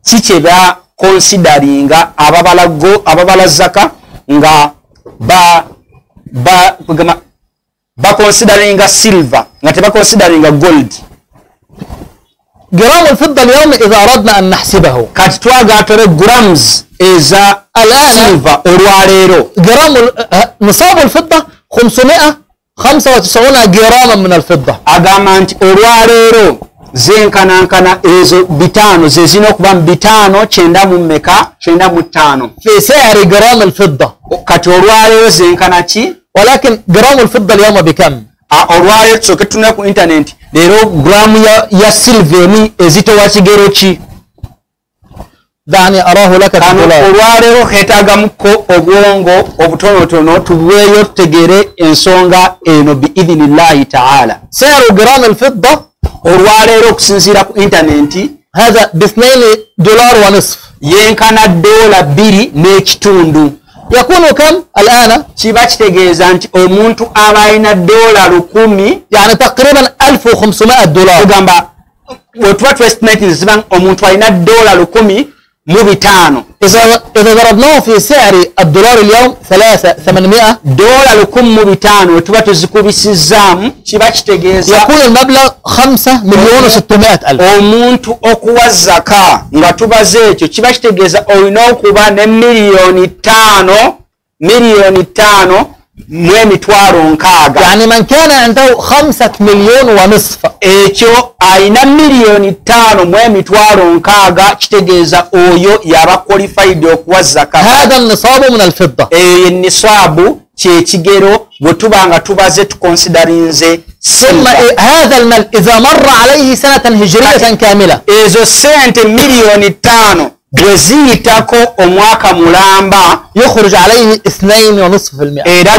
kiki ba consideringa ababala zaka nga ba consideringa silver nga teba consideringa gold. جرام الفضة اليوم إذا أردنا أن نحسبه Kati twagala tole grams eza الآن silver olwaleero جرام نصاب الفضة 595 جراما من الفضة. agamba nti olwaleero zenkanankana ezo 5 ze zina okuba 5 95. في سعر جرام الفضة. Kati olwaleero zenkana ki? ولكن جرام الفضة اليوم بكم؟ Olwaleero tusooke tunule ku internet leero gramu ya silver emu ezitowa kigero ki? دعني أراه لك بالدولار. Olwaleero heetaagamuko obwongo obutonotono tubeeyo tutegere ensonga eno biidhinillahi taala. سعر جرام الفضة Olwaleero okusinziira ku internet هذا $2.5 yenkana dola 2.5. يكون كم الآن؟ Kiba kitegeeza nti omuntu aba alina dola 1000 يعني تقريبا $1500. kugamba bwetuba tuestimate ziba omuntu alina dola 10 mu 5. إذا ضربناه في سعر الدولار اليوم 3800 dola 10 mu 5 tuba tuzikubisizaamu kiba kitegeeza يكون المبلغ 5,600,000. omuntu okuwa zaka nga tubaze ekyo kiba kitegeeza olina okuba ne miliyoni 5 mu emitwalo 6. يعني من كان عنده 5.5 مليون ekyo alina miliyoni 5 mu emitwalo 6 kitegeeza oyo yaba qualified okuwa zaka. هذا النصاب من الفضة. niswabu kyekigero bwe tuba nga tubaze tukonsiderinze. ثم هذا المال إذا مر عليه سنة هجرية كاملة ezo sente miliyoni 5 bwe ziyitako omwaka mulamba يخرج عليه 2.5%. era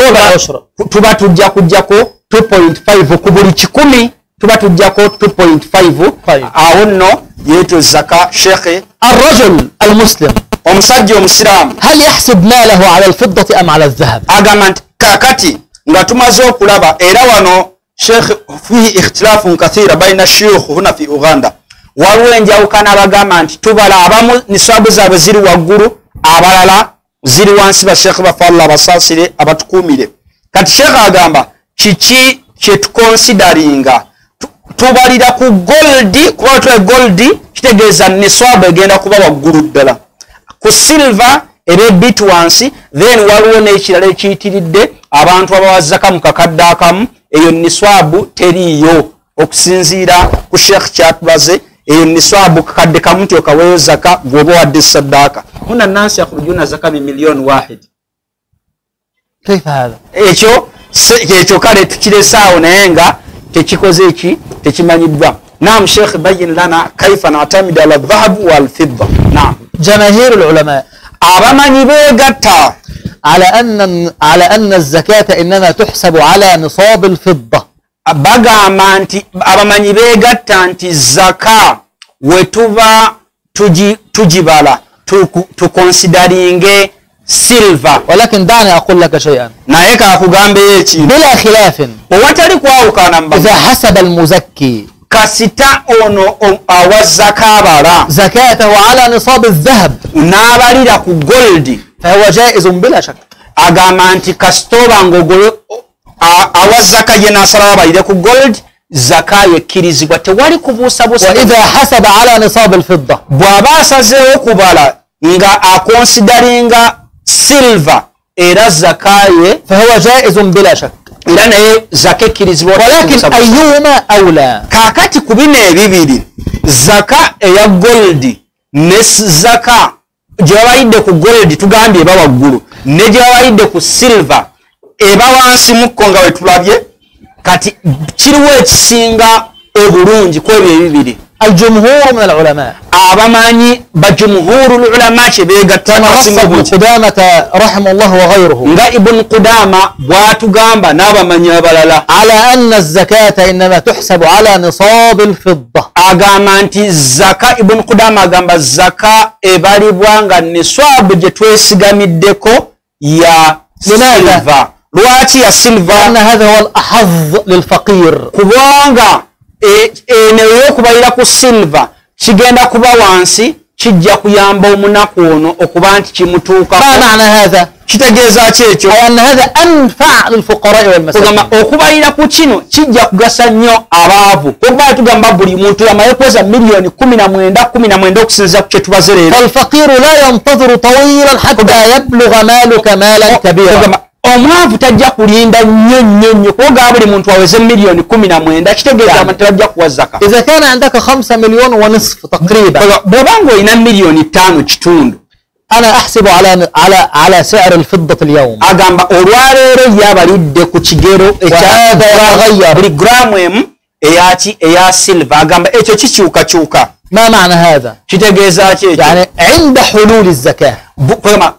tuba tujja kujjako 2.5 ku buli 10 tuba tujjako 2.5. awo nno yeeto zaka shekhe. الرجل المسلم omusajja omusiraamu هل يحسب ماله على الفضة أم على الذهب؟ agamba nti kakati nga tumaze okulaba era wano shekhe fihi ikhtilafun kathira baina shuyukh huna fi Uganda. Waliwo enjawukana abagamba nti tubala abamu niswabu zaabwe ziri waggulu abalala ziri wansi. Bashekhe bafe Allah basaasire abatukuumire. Kati shekhe agamba kiki kyetukonsideringa tubalira ku gold kuba twe gold kitegeeza niswabu egenda kuba waggulu ddala. Ku silver ebe bit wansi then waliwo n'ekirala ekiyitiridde abantu abawazaka mu kakadde akamu eyo niswabu teriiyo okusinziira ku Sheikh kyatubaze niswabu kakadde kamuti okaweyo zaka gwoba wadde saddaaka huna nasi yakhrujuna zaka bimiliyoni wahid. كيف هذا؟ ekyo kale tukiresa awo naye nga tekikoze eki tekimanyiddwa. Naam Sheikh bayyin lana kaifa na'tamid ala dhahab wal fidda. Naam. جماهير العلماء abamanyi beegatta على أن الزكاة إنما تحسب على نصاب الفضة. bagamba nti abamanyi beegatta nti zaka wetuba tugibala tukonsidaringe silver. ولكن دعني أقول لك شيئا naye kakugambeyo ekintu بلا خلاف owatali kwawukana إذا حسب المزكي kasita ono awa zaka abala زكاته على نصاب الذهب n'abalira ku gold فهو جائز بلا شك. agamba nti kasita oba ng'ogole awa zaka ye n'asalawo abalire ku gold zaka yo ekkirizibwa tewali kubuusabuusa. وإذا حسب على نصاب الفضة bw'aba asazeewo kubala nga akonsidaringa silver era zaka ye فهو جائز بلا شك. era naye zaka ekkirizibwa. ولكن أيهما أولى؟ kaakati ku bino ebibiri zaka eya gold ne zaka gye babayidde ku gold tugambye eba waggulu ne gye babayidde ku silver eba wansi mukko nga wetulabye. kati kiriwo ekisinga obulungi ku ebyo ebibiri. الجمهور من العلماء abamanyi bajumhurul ulama kye beegatta نص ابن قدامة رحمه الله وغيره nga Ibn Qudama bw'atugamba n'abamanyi abalala على أن الزكاة إنما تحسب على نصاب الفضة. agamba nti zaka Ibn Qudama agamba zaka ebalibwa nga niswabu gye twesigamiddeko ya silver. lwaki ya silver? لأن هذا هو الأحظ للفقير. kubanga eno ey'okubalira ku silver kigenda kuba wansi kijja kuyamba omunaku ono okuba nti kimutuukako. ما معنى هذا؟ kitegeeza ki ekyo? أي أن هذا أنفع للفقراء والمساكين. okubalira ku kino kijja kugasa nnyo abaavu. okuba tugamba buli muntu yamaye kweza miliyoni 19 okusinziira ku kye tubaze leero. فالفقير لا ينتظر طويلا حتى يبلغ مالك مالا كبيرا. omwavu tajja kulinda nnyo kuba buli muntu aweze miliyoni 19 kitegeeza nti tajja kuwa zaka. إذا كان عندك 5 مليون ونصف تقريبا bw'obanga olina miliyoni 5 kitundu أنا أحسب على سعر الفضة اليوم. agamba olwaleero yabalidde ku kigero ekya buli gramu emu eya silver. agamba ekyo kikyukakyuka. ما معنى هذا؟ kitegeeza ki ekyo? يعني عند حلول الزكاة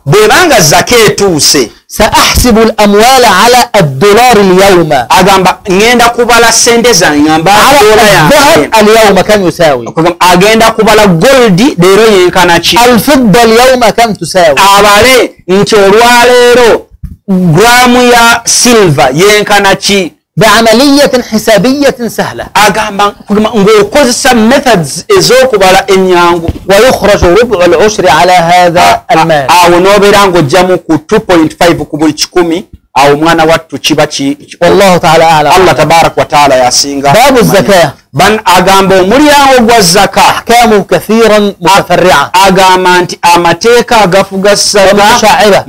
bw'ebanga zaka etuuse سأحسب الأموال على الدولار اليوم. agamba ngenda kubala sente zange ngamba الذهب اليوم كم يساوي؟ agenda kubala gold leero yenkana ki? الفضة اليوم كم تساوي؟ abale nti olwaleero gramu ya silver yenkana ki? بعملية حسابية سهلة. agamba ng'okozesa methods ez'okubala ennyangu. ويخرج ربع العشر على هذا المال. awo n'obeera ng'ojjamu ku 2.5 ku buli 100 awo omwana wattu kiba والله تعالى أعلم. Allah tabarak wa taala yasinga. باب الزكاة agamba omulyango gwa zaka أحكام كثيرا متفرعة agamba nti amateeka agafuga zaka ومتشعبة.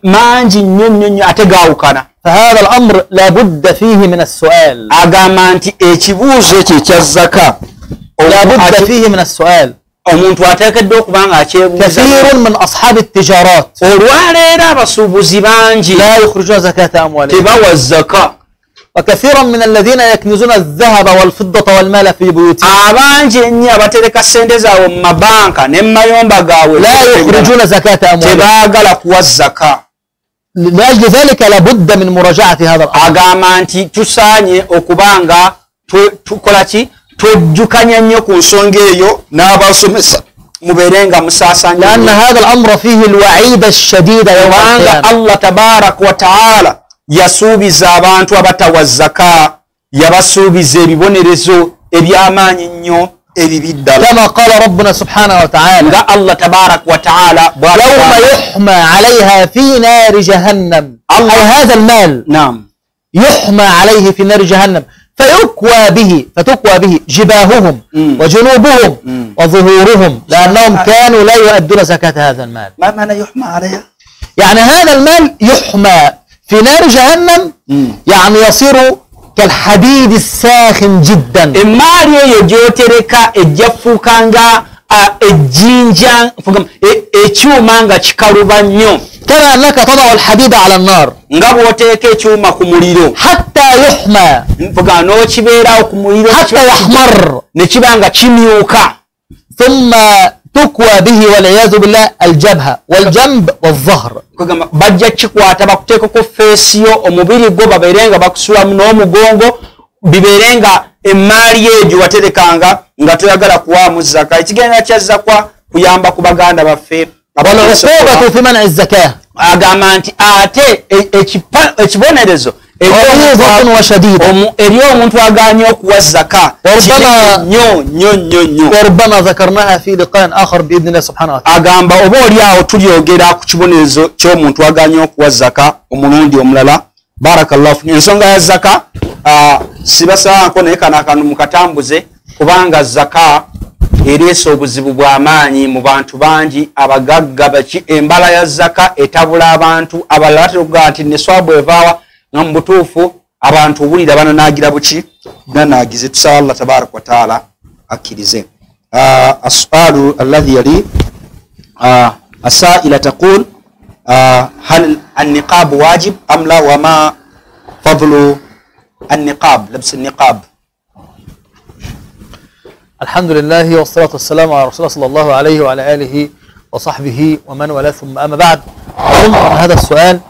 mangi nnyo ate gaawukana. فهذا الأمر لا بد فيه من السؤال. agamba nti ekibuuzo ekyo ekya zaka لا بد فيه من السؤال. omuntu ateekeddwa okuba nga akyebuuza. كثير من أصحاب التجارات olwaleero abasuubuzi bangi لا يخرجون زكاة أموالهم. tebawa zaka. وكثيرا من الذين يكنزون الذهب والفضة والمال في بيوتهم abangi ennyo abatereka sente zaabwe mu mabanka ne mayumba gaabwe لا يخرجون زكاة أموالهم. tebaagala kuwa zaka. لأجل ذلك لابد من مراجعة هذا الأمر. agamba nti tusaanye okuba nga tukola ki twejjukanya nnyo ku nsonga eyo n'abasomesa mubeere nga musaasanya. لأن هذا الأمر فيه الوعيد الشديد يوم kubanga القيامة. Allah tabarak wa taala yasuubiza abantu abatawa zaka yabasuubiza ebibonerezo eby'amaanyi nnyo ebibi ddala. كما قال ربنا سبحانه وتعالى nga Allah tabarak wa taala يوم يحمى عليها في نار جهنم. أي هذا المال naam يحمى عليه في نار جهنم فتكوى به جباههم وجنوبهم وظهورهم لأنهم كانوا لا يؤدون زكاة هذا المال. ما معنى يحمى عليها؟ يعني هذا المال يحمى في نار جهنم يعني يصير كالحديد الساخن جدا. emaali eyo gyotereka ejja fuukanga ejjinja ekyuma nga kikaluba nnyo. كما أنك تضع الحديد على النار nga bw'oteeka ekyuma ku muliro حتى يحمى mvuga n'okibeerawo ku muliro حتى يحمر ne kiba nga kimyuka. ثم تكوى به والعياذ بالله الجبهة والجنب والظهر. kugamba bajja kikwata bakuteekako feesi yo omubiri gwo babeere nga bakusulamu n'omugongo bibeere nga emaali egyo waterekanga nga toyagala kuwaamu zaka. ekigenda kya zakwa kuyamba ku baganda baffe والعقوبة في منع الزكاة. agamba nti ate ekibonerezo eri omuntu aganye okuwa zaka nnyo. وربما ذكرناها في لقاء آخر بإذن الله سبحانه وتعالى. agamba oba oli awo tulyogera ku kibonerezo ky'omuntu aganye okuwa zaka omulundi omulala. barakallahu fikum. ensonga ya zaka sibasabanko naye kano akantu mukatambuze kubanga zaka ereese obuzibu bw'amaanyi mu bantu bangi abagagga baki. embala ya zaka etabula abantu abalala batera okugamba nti neswabu evaawa nga mu butuufu abantu obulira bananaagira buki bananaagize. tusaba Allah tabaraka wa taala akkirize. السؤال الذي يلي السائلة تقول هل النقاب واجب أم لا وما فضل النقاب لبس النقاب؟ الحمد لله والصلاة والسلام على رسول الله صلى الله عليه وعلى آله وصحبه ومن والاه ثم أما بعد. أظن أن هذا السؤال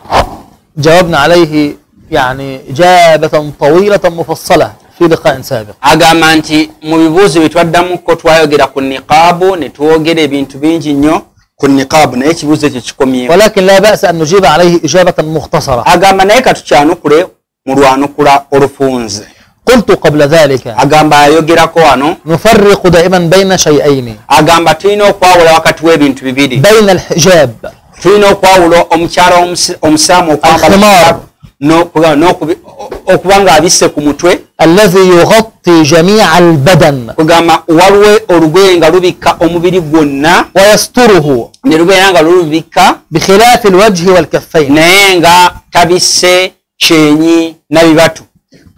جاوبنا عليه يعني إجابة طويلة مفصلة في لقاء سابق. agamba nti mu bibuuzo bitwaddamuko twayogera ku niqaabu ne twogera ebintu bingi nnyo ku niqaabu naye ekibuuzo ekyo kikomyewo. ولكن لا بأس أن نجيب عليه إجابة مختصرة. agamba naye katukyanukule mu lwanukula olufunze. قلت قبل ذلك agamba ayogerako wano نفرق دائما بين شيئين. agamba tulina okwawula wakati w'ebintu bibiri. بين الحجاب tulina okwawula omukyala omusaamu okwambala okuba nga abisse ku mutwe الذي يغطي جميع البدن kugamba waliwo olugoye nga lubikka omubiri gwonna ويستره ne lubeera nga lulubikka بخلاف الوجه والكفين. naye nga tabisse kyenyi nabibatu.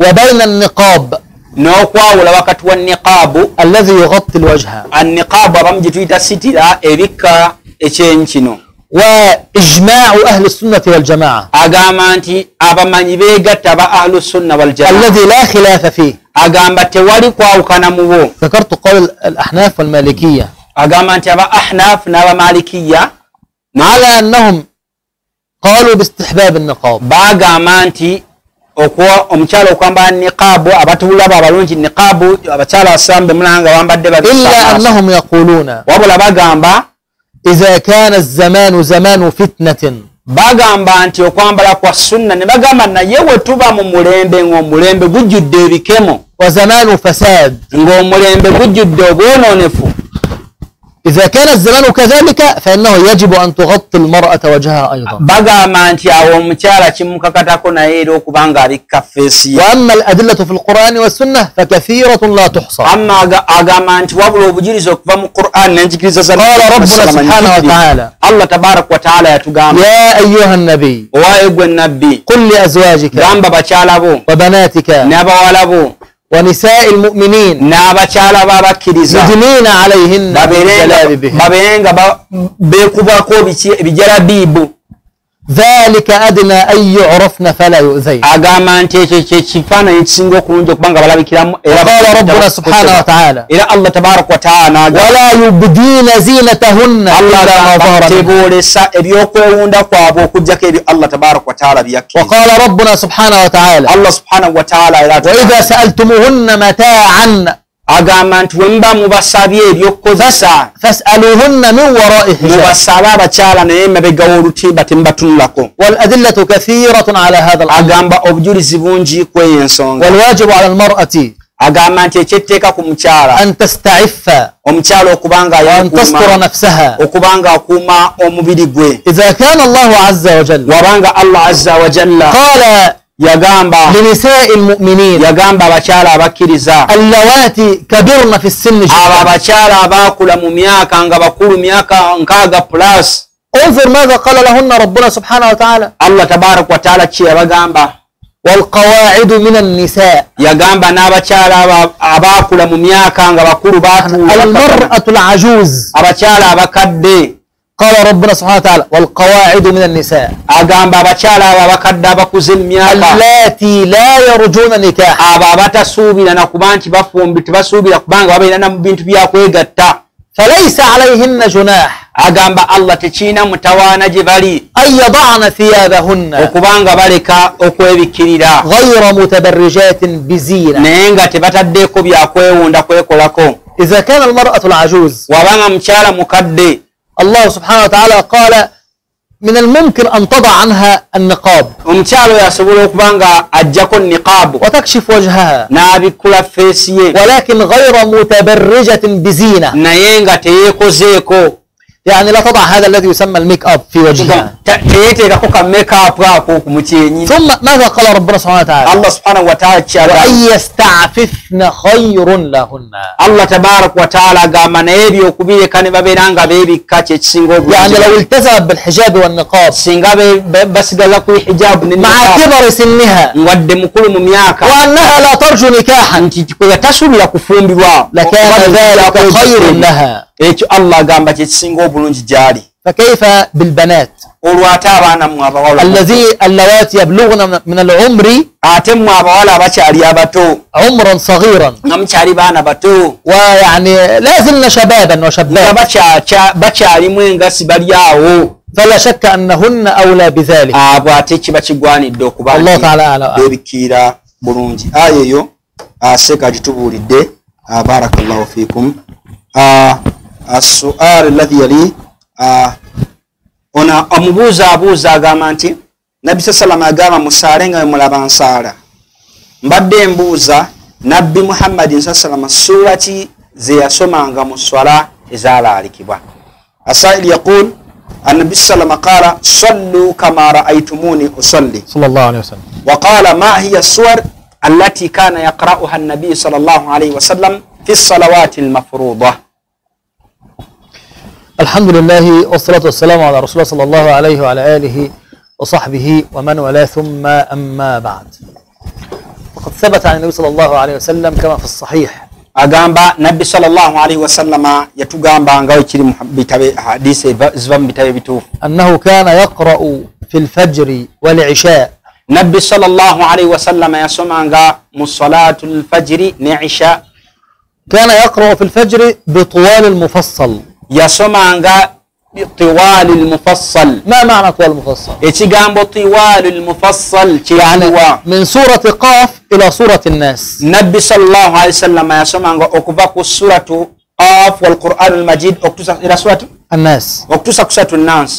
وبين النقاب n'okwawula wakati wa niqaabu الذي يغطي الوجه. anniqaabu abamu gye tuyita sitira ebikka ekyenyi kino. وإجماع أهل السنة والجماعة agamba nti abamanyi beegatta ba ahlu sunna wal jamaa الذي لا خلاف فيه. agamba tewali kwawukana mu bo. ذكرت قول الأحناف والمالكية agamba nti aba ahnaf n'abamalikiya على أنهم قالوا باستحباب النقاب. bagamba nti omukyala okwambala niqaabu abatulaba abalungi niqaabu abakyala asambe mulanga bambadde إلا أنهم يقولون wabula bagamba إذا كان الزمان زمان فتنة bagamba nti okwambala kwa sunna ne bagamba naye we tuba mu mulembe ng'omulembe gujjudde ebikemo وزمان فساد ng'omulembe gujjudde obwononefu. إذا كان الزمان كذلك فإنه يجب أن تغطي المرأة وجهها أيضا. bagamba nti awo omukyala kimukakatako naye era okuba nga abikka feesi ye. وأما الأدلة في القرآن والسنة فكثيرة لا تحصى. amma agamba nti wabula obujirizi okuva mu Qur'an n'enjigiriza za قال ربنا سبحانه وتعالى Allah tabaraka wa taala yatugamba يا أيها النبي owaye gwe nabbi قل لأزواجك gamba bakyala bo وبناتك n'abawala bo ونساء المؤمنين n'abakyala b'abakkiriza يدنين عليهن من جلابيبهن babeere nga beekubako ebijalabiibu. ذلك أدنى أن يعرفن فلا يؤذين. agamba nti ekyo kyekifaananyi ekisinga okulungi okuba nga balabikiramu. قال ربنا سبحانه وتعالى era Allah tabaraka wa taala ولا يبدين زينتهن إلا ما ظهر منها. tebolesa ebyokwewunda kwabwe okujjako ebyo Allah tabaraka wa taala byakkiriza. وقال ربنا سبحانه وتعالى Allah subhanahu wa taala era وإذا سألتموهن متاعا agamba nti wemuba mubasabye ebyokukozesa فاسألوهن من وراء حجاب. mubasabe abakyala naye emabega w'olutimba temubatunulako. والأدلة كثيرة على هذا الأمر. agamba obujulizi bungi kweyo ensonga. والواجب على المرأة agamba nti ekyetteeka ku mukyala أن تستعف omukyala okuba nga وأن تستر نفسها. okuba nga akuuma omubiri gwe. إذا كان الله عز وجل wabanga Allah azza wa jalla قال yagamba لنساء المؤمنين yagamba abakyala abakkiriza اللواتي كبرن في السن abo جدا. abakyala abaakula mu myaka nga bakulu myaka 60+. انظر ماذا قال لهن ربنا سبحانه وتعالى Allah tabaraka wa taala kye yabagamba والقواعد من النساء. yagamba n'abakyala abaakula mu myaka nga bakulu baatuula المرأة العجوز. abakyala abakadde. قال ربنا سبحانه وتعالى والقواعد من النساء agamba abakyala abo abakadde abakuze mu myaka اللاتي لا يرجون نكاح. abo abatasuubira na kuba nti bafumbi tebasuubira kubanga babeera na mu bintu byakwegatta. فليس عليهن جناح agamba Allah tekiina mutawaana gye bali أن يضعن ثيابهن okubanga baleka okwebikkirira غير متبرجات بزينة. naye nga tebataddeeko byakwewunda kwekolako. إذا كان المرأة العجوز wabanga mukyala mukadde الله سبحانه وتعالى قال من الممكن أن تضع عنها النقاب omukyala oyo asobola okuba nga ajjako niqaabu وتكشف وجهها n'abikkula feesi ye ولكن غير متبرجة بزينة. naye nga teyeekozeeko يعني لا تضع هذا الذي يسمى الميك اب في وجهها. teyeteekako ka make-up ako ku mukyenyi. ثم ماذا قال ربنا سبحانه وتعالى؟ Allah subhanahu wa ta'ala kyagamba وأن يستعففن خير لهن. Allah tabaraka wa ta'ala agamba naye ebyokubireka ne babeera nga beebikka kye kisinga يعني obulungi. لو التزمت بالحجاب والنقاب singa basigaza ku hijabu ne مع niqab كبر سنها nwadde mukulu mu myaka وأنها لا ترجو نكاحا nti tasuubira kufumbirwa لكان ذلك خير لها. ekyo Allah agamba kye kisinga obulungi gy'ali. فكيف بالبنات olwo ate abaana mmwe abawala اللواتي يبلغن من العمر ate mmwe abawala abakyali abato عمرا صغيرا nga mukyali baana bato ويعني لا زلن شبابا nga وشابات bakyalimu engasi bali awo فلا شك أنهن أولى بذلك. abo ate kiba kigwanidde okuba الله تعالى أعلم. beebikkirira bulungi. aya eyo seeka gitubuulidde. barakallahu fikum. السؤال الذي يلي ona omubuuza abuuza agamba nti nabbi sallallahu agamba musaale nga mulaba nsaala. mbadde mbuuza nabbi Muhammadin sallallahu surati ze yasomanga mu swala ezalaalikibwa. asaili yaqul annabi sallallahu qala sallu kama ra'aytumuni usalli صلى الله عليه وسلم. وقال ما هي السور التي كان يقرأها النبي صلى الله عليه وسلم في الصلوات المفروضة. الحمد لله والصلاة والسلام على رسول الله صلى الله عليه وعلى آله وصحبه ومن والاه ثم أما بعد. فقد ثبت عن النبي صلى الله عليه وسلم كما في الصحيح agamba nabbi sallallahu alaihi wasallama yatugamba nga wekiri bitabe hadisi ziva mu bitabe bituufu أنه كان يقرأ في الفجر والعشاء. nabbi sallallahu alaihi wasallama yasomanga mu salatul fajri ne isha. كان يقرأ في الفجر بطوال المفصل. yasomanga طوال المفصل. ما معنى طوال المفصل؟ ekigambo طوال المفصل kiyaniwa من سورة قاف إلى سورة الناس. nabbi sallallahu alaihi wasallama yasomanga okuva ku suratu qaf wal qur'an al majid okutusa ila suratu الناس. okutusa ku suratu nas.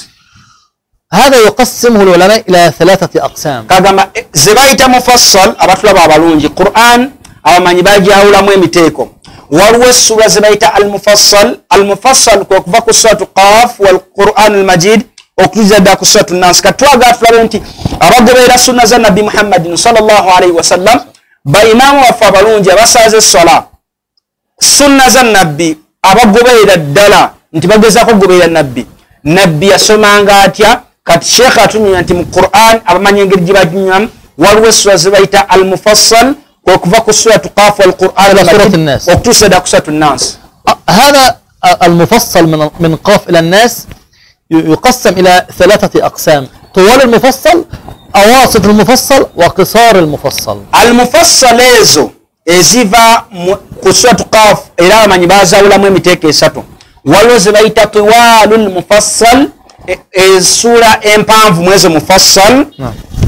هذا يقسمه العلماء إلى 3 أقسام. kagamba ze bayita mufassal abatulaba abalungi Qur'an abamanyi bajawulamu emiteeko. waliwo essura ze bayita almufassal kwe kuva ku suratu qaf wal qur'an al majid okutuuza ddala ku suratu nas. katwaga tulabe nti abagoberera sunna za nabbi Muhammadin sallallahu alaihi wasallam baimaamu baffe abalungi abasaaza essola sunna za nabbi abagoberera ddala nti bagezaako okugoberera nabbi yasomanga atya. kati sheekh atunyunya nti mu Qur'an abamanyi engeri gye baginywamu waliwo essura ze bayita almufassal وكفاك سورة قاف والقرآن إلى سورة الناس. وكتوسد سورة الناس. هذا المفصل من قاف إلى الناس يقسم إلى 3 أقسام: طوال المفصل، أواسط المفصل، وقصار المفصل. المفصل إيزو إزيفا سورة قاف إلى من يبازا ولا ميمتك إساتو والوز بيت طوال المفصل السورة إمبانف موز مفصل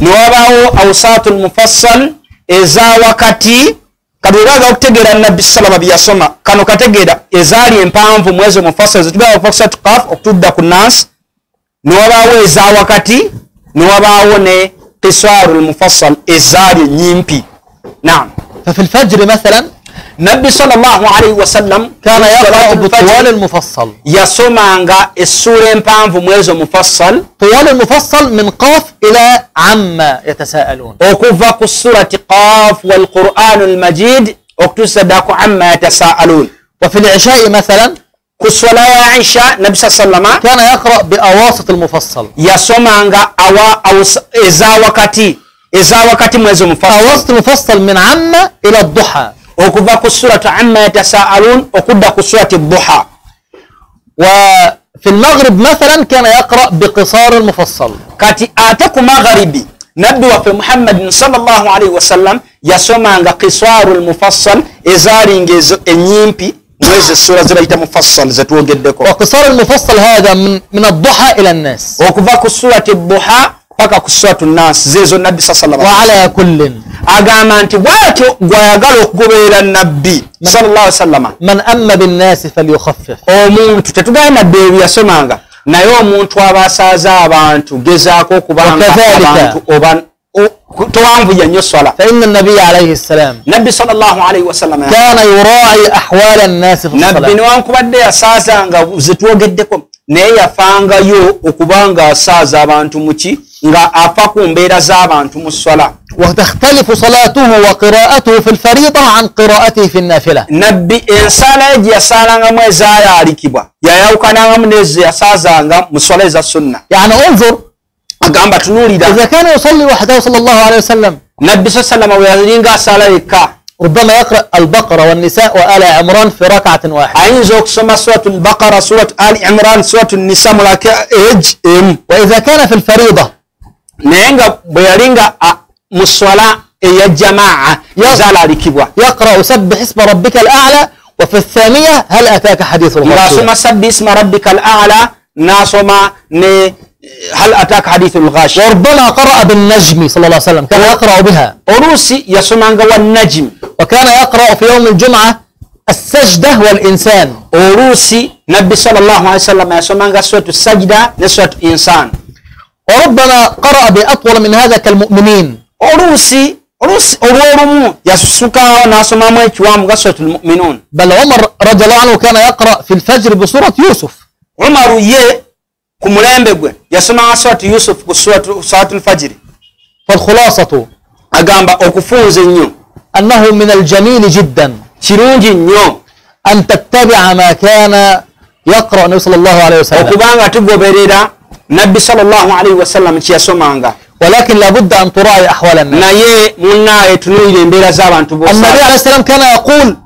نواباو أوساط المفصل eza wakati kaduraga okutegeera nabbi sallallahu alaihi wasallam kano kategeera ezaali empanvu mwezi mufassal zituga mufassal qaf okutudda ku nas niwabaawo eza wakati niwabaawo ne qisarul mufassal ezaali nyimpi. naam. ففي الفجر مثلا nabbi sallallahu alaihi wasallam كان يقرأ بطوال المفصل. yasomanga essura empanvu mwezi mufassal. طوال المفصل من قاف إلى عما يتساءلون. okuva ku surati qaf wal qur'anul majid okutuusa ddala ku amma yatasaalun. وفي العشاء مثلا ku swala ya isha nabbi sallallahu كان يقرأ بأواسط المفصل. yasomanga eza wakati eza wakati mwezi mufassal وسط مفصل من عامة إلى الضحى okuva ku suratu amma yatasaalun okudda ku surati duha. وفي المغرب مثلا كان يقرأ بقصار المفصل kati ate ku magharibi nabbi waffe muhammadin sallallahu alaihi wasallam yasomanga qisarul mufassal ezalinga ezo enyimpi mwezi sura zibayita mufassal zetwogeddeko. وقصار المفصل هذا من الضحى إلى الناس okuva ku surati duha paka ku suratu nas zezo nabbi sallallahu alaihi wasallam. وعلى كل agamba nti bwatyo gwayagala okugoberera nabbi sallallahu alaihi wasallam من أما بالناس فليخفف omuntu tetugamba nabbi ebyo yasomanga naye omuntu abasaaza abantu gezaako okubanga abantu oba towanvuya nnyo swala. فإن النبي عليه السلام nabbi sallallahu alaihi wasallam كان يراعي أحوال الناس في nabbi الصلاة newankubadde yasaazanga zetwogeddeko naye yafangayo okubanga asaaza abantu muki nga afa ku mbeera z'abantu mu swala. وتختلف صلاته وقراءته في الفريضة عن قراءته في النافلة. nabbi ensala ye gye yasaalangamu ezaayalikibwa yayawukanangamu n'ezo yasaazanga mu swala eza sunna. يعني انظر agamba tunuulira إذا كان يصلي وحده صلى الله عليه وسلم nabbi sallama bwe yalinga asaala yekka ربما يقرأ البقرة والنساء وآل عمران في ركعة واحدة ayinza okusoma suratu al-baqara suratu ali imran suratu nisa mu raka emu. وإذا كان في الفريضة naye nga bwe yalinga mu swala eya jamaa ezaalikibwa يقرأ سبح اسم ربك الأعلى وفي الثانية هل أتاك حديث الغاشية. ng'asoma sabbi isma rabbika al-a'la n'asoma ne hal ataka hadithul ghashiya. وربما قرأ بالنجم صلى الله عليه وسلم كان يقرأ بها. oluusi yasomanga wa najm. وكان يقرأ في يوم الجمعة السجدة والإنسان. oluusi nabbi sallallahu alaihi wasallam yasomanga suratu sajda ne suratu insan. وربما قرأ بأطول من هذا كالمؤمنين. oluusi olwolumu yasukawo n'asomamu ekiwamu nga suratul mu'minun. بل عمر رضي الله عنه كان يقرأ في الفجر بسورة يوسف. umaru ye ku mulembe gwe yasomanga suratu yusuf ku suratul fajiri. فالخلاصة agamba okufunza ennyo أنه من الجميل جدا kirungi nnyo أن تتبع ما كان يقرأ النبي صلى الله عليه وسلم. okubanga tugoberera nabbi sallallahu alaihi wasallam kyeyasomanga. ولكن لابد أن تراعي أحوال الناس. naye munnaaye tunuulira embeera z'abantu النبي عليه السلام كان يقول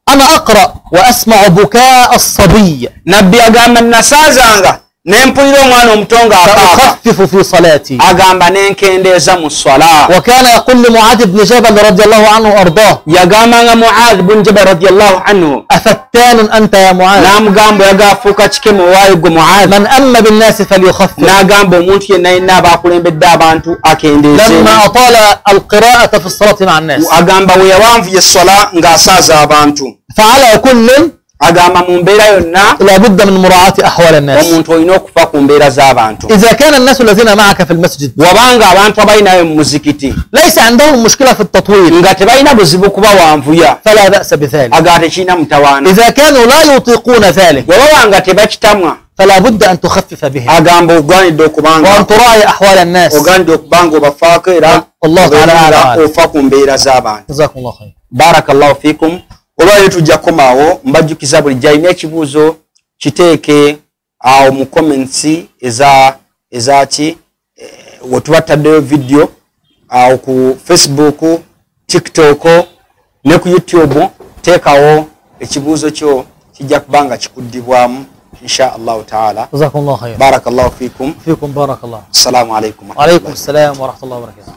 أنا أقرأ وأسمع بكاء الصبي nabbi agamba nasaazanga nempulira omwana omuto ng'akaaba فأخفف في صلاتي. agamba nenkendeeza mu swala. وكان يقول لمعاذ بن جبل رضي الله عنه وأرضاه yagambanga muadh bun jabal radiyallahu anhu أفتان أنت يا معاذ n'amugamba yagaafuuka kikeme owaayo gwe muadh من أما بالناس فليخفف. n'agamba omuntu yenna yenna aba akulembedde abantu akendeeze. لما أطال القراءة في الصلاة مع الناس agamba we yawanvuya esswala ng'asaaza abantu. فعلى كل agamba mu mbeera yonna لابد من مراعاة أحوال الناس. omuntu olina okufa ku mbeera z'abantu. إذا كان الناس الذين معك في المسجد wabanga abantu abalinayo mu muzikiti ليس عندهم مشكلة في التطويل nga tebalina buzibu kuba wanvuya فلا بأس بذلك. agamba tekirina mutawaana. إذا كانوا لا يطيقون ذلك bwe babanga tebakitamwa فلا بد أن تخفف بهم agamba ogaanidde okubanga وأن تراعي أحوال الناس. ogaanidde okubanga obafaako era الله تعالى أعلم. ofa ku mbeera z'abantu. جزاكم الله خير. barakallahu fikum. olwaleero tujja kukomaawo mbajjukiza bulijjo alina ekibuuzo kiteeke awo mu comments ezaki wetuba tutaddeyo video awo ku Facebook, TikTok ne ku YouTube. teekawo ekibuuzo kyo kijja kubanga kikuddibwamu insha allahu taala. جزاكم الله خير. barakallahu fikum. فيكم بارك الله. assalamu alaikum. وعليكم السلام ورحمة الله وبركاته.